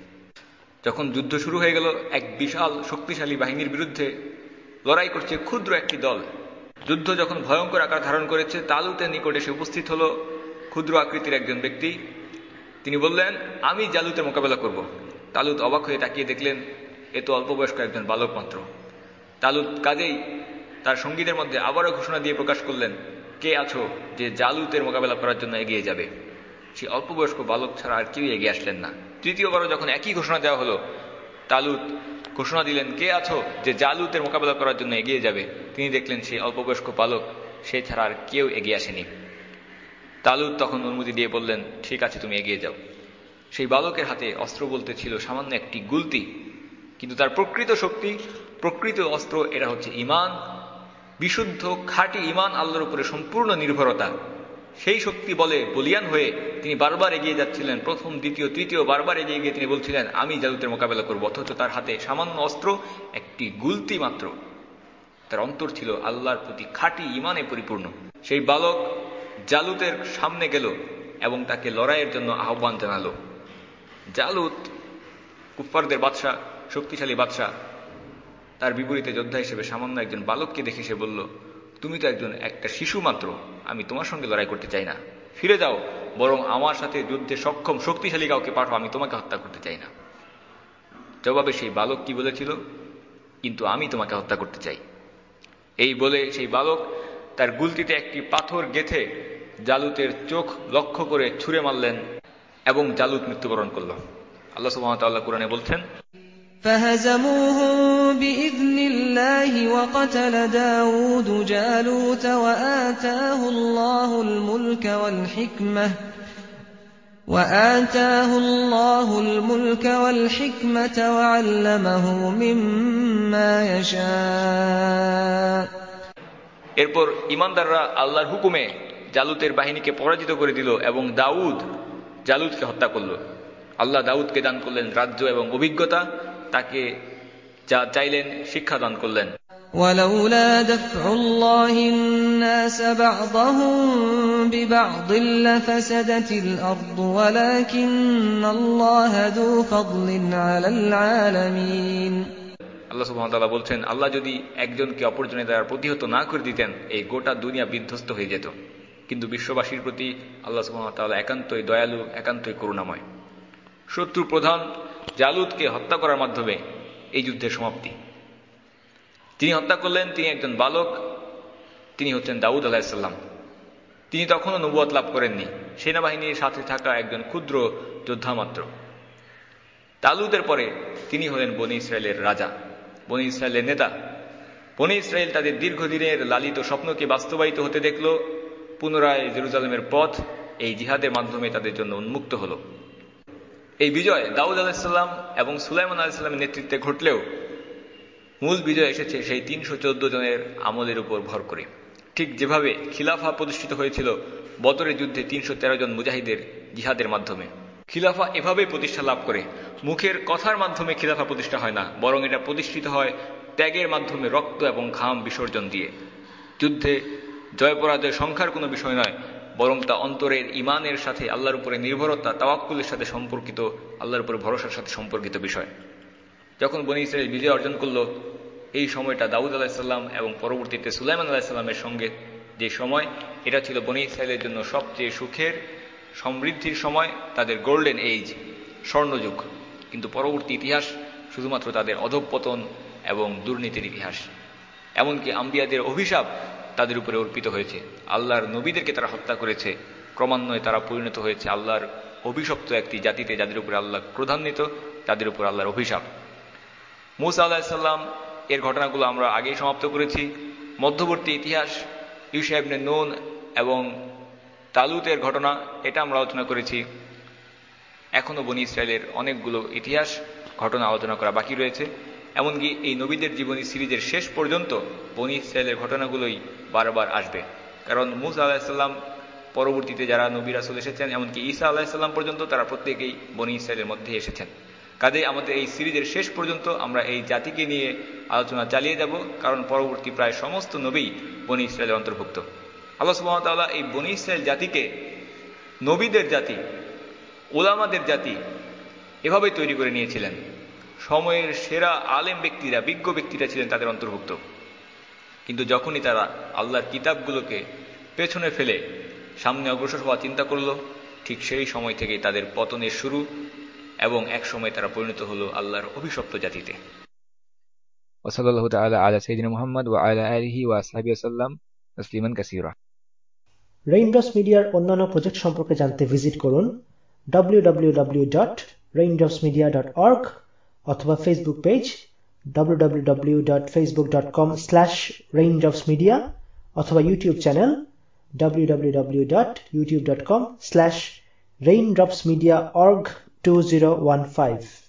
যখন যুদ্ধ শুরু হয়ে গেল, এক বিশাল শক্তিশালী বাহিনীর বিরুদ্ধে লড়াই করছে ক্ষুদ্র একটি দল। যুদ্ধ যখন ভয়ঙ্কর আকার ধারণ করেছে, তালুতের নিকটে এসে উপস্থিত হল ক্ষুদ্র আকৃতির একজন ব্যক্তি। তিনি বললেন, আমি জালুতের মোকাবেলা করব। তালুত অবাক হয়ে তাকিয়ে দেখলেন, এ তো অল্প বয়স্ক একজন বালক মাত্র। তালুত কাজেই তার সঙ্গীদের মধ্যে আবারও ঘোষণা দিয়ে প্রকাশ করলেন, কে আছো যে জালুতের মোকাবেলা করার জন্য এগিয়ে যাবে? সে অল্প বয়স্ক বালক ছাড়া আর কেউ এগিয়ে আসলেন না। তৃতীয়বারও যখন একই ঘোষণা দেওয়া হলো, তালুত ঘোষণা দিলেন, কে আছো যে জালুতের মোকাবেলা করার জন্য এগিয়ে যাবে? তিনি দেখলেন সেই অল্প বয়স্ক বালক, সে ছাড়া আর কেউ এগিয়ে আসেনি। তালুত তখন অনুমতি দিয়ে বললেন, ঠিক আছে, তুমি এগিয়ে যাও। সেই বালকের হাতে অস্ত্র বলতে ছিল সামান্য একটি গুলতি, কিন্তু তার প্রকৃত শক্তি, প্রকৃত অস্ত্র, এটা হচ্ছে ঈমান, বিশুদ্ধ খাঁটি ঈমান, আল্লাহর উপরে সম্পূর্ণ নির্ভরতা। সেই শক্তি বলে বলিয়ান হয়ে তিনি বারবার এগিয়ে যাচ্ছিলেন, প্রথম, দ্বিতীয়, তৃতীয়, বারবার এগিয়ে গিয়ে তিনি বলছিলেন, আমি জালুতের মোকাবেলা করব। অথচ তার হাতে সামান্য অস্ত্র, একটি গুলতি মাত্র। তার অন্তর ছিল আল্লাহর প্রতি খাঁটি ঈমানে পরিপূর্ণ। সেই বালক জালুতের সামনে গেল এবং তাকে লড়াইয়ের জন্য আহ্বান জানালো। জালুত কুফফারদের বাদশা, শক্তিশালী বাদশা, তার বিপরীতে যোদ্ধা হিসেবে সামান্য একজন বালককে দেখে সে বলল, তুমি তো একটা শিশু মাত্র, আমি তোমার সঙ্গে লড়াই করতে চাই না, ফিরে যাও, বরং আমার সাথে যুদ্ধে সক্ষম শক্তিশালী কাউকে পাঠাও, আমি তোমাকে হত্যা করতে চাই না। জবাবে সেই বালক কি বলেছিল? কিন্তু আমি তোমাকে হত্যা করতে চাই। এই বলে সেই বালক তার গুলতিতে একটি পাথর গেঁথে জালুতের চোখ লক্ষ্য করে ছুঁড়ে মারলেন এবং জালুত মৃত্যুবরণ করল। আল্লাহ সুবহানাহু ওয়া তাআলা কুরআনে বলছেন, فهزموهم بإذن الله وقتل داود جالوت وآتاه الله الملك والحكمة وعلمه مما يشاء। এরপর ঈমানদাররা আল্লাহর হুকুমে জালুতের বাহিনীকে পরাজিত করে দিল এবং দাউদ জালুতকে হত্যা করল। আল্লাহ দাউদকে দান করলেন রাজ্য এবং অভিজ্ঞতা, তাকে যা চাইলেন শিক্ষা দান করলেন। ولولا دفع الله الناس بعضهم ببعض لفسدت الأرض ولكن الله ذو فضل على العالمين। আল্লাহ সুবহানাহু ওয়া তাআলা বলছেন, আল্লাহ যদি একজনকে অপরজনের দ্বারা প্রতিহত না করে দিতেন, এই গোটা দুনিয়া বিধ্বস্ত হয়ে যেত। কিন্তু বিশ্ববাসীর প্রতি আল্লাহ সুবহানাহু ওয়া তাআলা একান্তই দয়ালু, একান্তই করুণাময়। শত্রু প্রধান জালুতকে হত্যা করার মাধ্যমে এই যুদ্ধের সমাপ্তি। তিনি হত্যা করলেন, তিনি একজন বালক, তিনি হচ্ছেন দাউদ আলাইহিস সালাম। তিনি তখনও নবুয়ত লাভ করেননি, সেনাবাহিনীর সাথে থাকা একজন ক্ষুদ্র যোদ্ধা মাত্র। তালুতের পরে তিনি হলেন বনী ইসরায়েলের রাজা, বনী ইসরায়েলের নেতা। বনী ইসরায়েল তাদের দীর্ঘদিনের লালিত স্বপ্নকে বাস্তবায়িত হতে দেখল। পুনরায় জেরুজালেমের পথ এই জিহাদের মাধ্যমে তাদের জন্য উন্মুক্ত হল। এই বিজয় দাউদ আলাইহিস সালাম এবং সুলাইমান আলাইহিস সালামের নেতৃত্বে ঘটলেও মূল বিজয় এসেছে সেই 314 জনের আমলের উপর ভর করে। ঠিক যেভাবে খিলাফা প্রতিষ্ঠিত হয়েছিল বদরের যুদ্ধে 313 জন মুজাহিদের জিহাদের মাধ্যমে। খিলাফা এভাবেই প্রতিষ্ঠা লাভ করে। মুখের কথার মাধ্যমে খিলাফা প্রতিষ্ঠা হয় না, বরং এটা প্রতিষ্ঠিত হয় ত্যাগের মাধ্যমে, রক্ত এবং ঘাম বিসর্জন দিয়ে। যুদ্ধে জয় পরাজয় সংখ্যার কোনো বিষয় নয়, বরং তা অন্তরের ইমানের সাথে, আল্লাহর উপরে নির্ভরতা, তাওয়াক্কুলের সাথে সম্পর্কিত, আল্লাহর উপরে ভরসার সাথে সম্পর্কিত বিষয়। যখন বনী ইসরাইল বিজয় অর্জন করলো, এই সময়টা দাউদ আলাইহিসসালাম এবং পরবর্তীতে সুলাইমান আলাইহিসসালামের সঙ্গে যে সময়, এটা ছিল বনী ইসরাইলের জন্য সবচেয়ে সুখের, সমৃদ্ধির সময়, তাদের গোল্ডেন এজ, স্বর্ণযুগ। কিন্তু পরবর্তী ইতিহাস শুধুমাত্র তাদের অধঃপতন এবং দুর্নীতির ইতিহাস। এমনকি আম্বিয়াদের অভিশাপ তাদের উপরে অর্পিত হয়েছে, আল্লাহর নবীদেরকে তারা হত্যা করেছে। ক্রমান্বয়ে তারা পরিণত হয়েছে আল্লাহর অভিশপ্ত একটি জাতিতে, যাদের উপরে আল্লাহ ক্রোধান্বিত, তাদের উপর আল্লাহর অভিশাপ। মূসা আলাইহিসসালাম এর ঘটনাগুলো আমরা আগেই সমাপ্ত করেছি। মধ্যবর্তী ইতিহাস, ইউশা ইবনে নুন এবং তালুতের ঘটনা, এটা আমরা আলোচনা করেছি। এখনও বনী ইসরায়েলের অনেকগুলো ইতিহাস ঘটনা আলোচনা করা বাকি রয়েছে। এমনকি এই নবীদের জীবনী সিরিজের শেষ পর্যন্ত বনী ইসরায়েলের ঘটনাগুলোই বারবার আসবে, কারণ মূসা আলাইহিসসালাম পরবর্তীতে যারা নবী রাসূল এসেছেন, এমনকি ঈসা আলাইহিসসালাম পর্যন্ত, তারা প্রত্যেকেই বনী ইসরায়েলের মধ্যে এসেছেন। কাজেই আমাদের এই সিরিজের শেষ পর্যন্ত আমরা এই জাতিকে নিয়ে আলোচনা চালিয়ে যাব, কারণ পরবর্তী প্রায় সমস্ত নবী বনী ইসরায়েলের অন্তর্ভুক্ত। আল্লাহ সুবহানাহু ওয়া তাআলা এই বনী ইসরায়েল জাতিকে নবীদের জাতি, উলামাদের জাতি এভাবে তৈরি করে নিয়েছিলেন। সময়ের সেরা আলেম ব্যক্তিরা, বিজ্ঞ ব্যক্তিরা ছিলেন তাদের অন্তর্ভুক্ত। কিন্তু যখনই তারা আল্লাহর কিতাবগুলোকে পেছনে ফেলে সামনে অগ্রসর হওয়া চিন্তা করল, ঠিক সেই সময় থেকেই তাদের পতনের শুরু, এবং এক সময় তারা পরিণত হলো আল্লাহর অভিশপ্ত জাতিতে। ওয়াসাল্লাল্লাহু তাআলা আলা সাইয়্যিদিনা মুহাম্মদ ওয়া আলা আলিহি ওয়া আসহাবিহি ওয়াসাল্লাম তাসলিমান কাসীরা। রেইনড্রপস মিডিয়ার অন্যান্য প্রজেক্ট সম্পর্কে জানতে ভিজিট করুন www.raindropsmedia.org অথবা ফেসবুক পেজ www.facebook.com/raindropsmedia অথবা ইউটিউব চ্যানেল www.youtube.com/raindropsmediaorg2015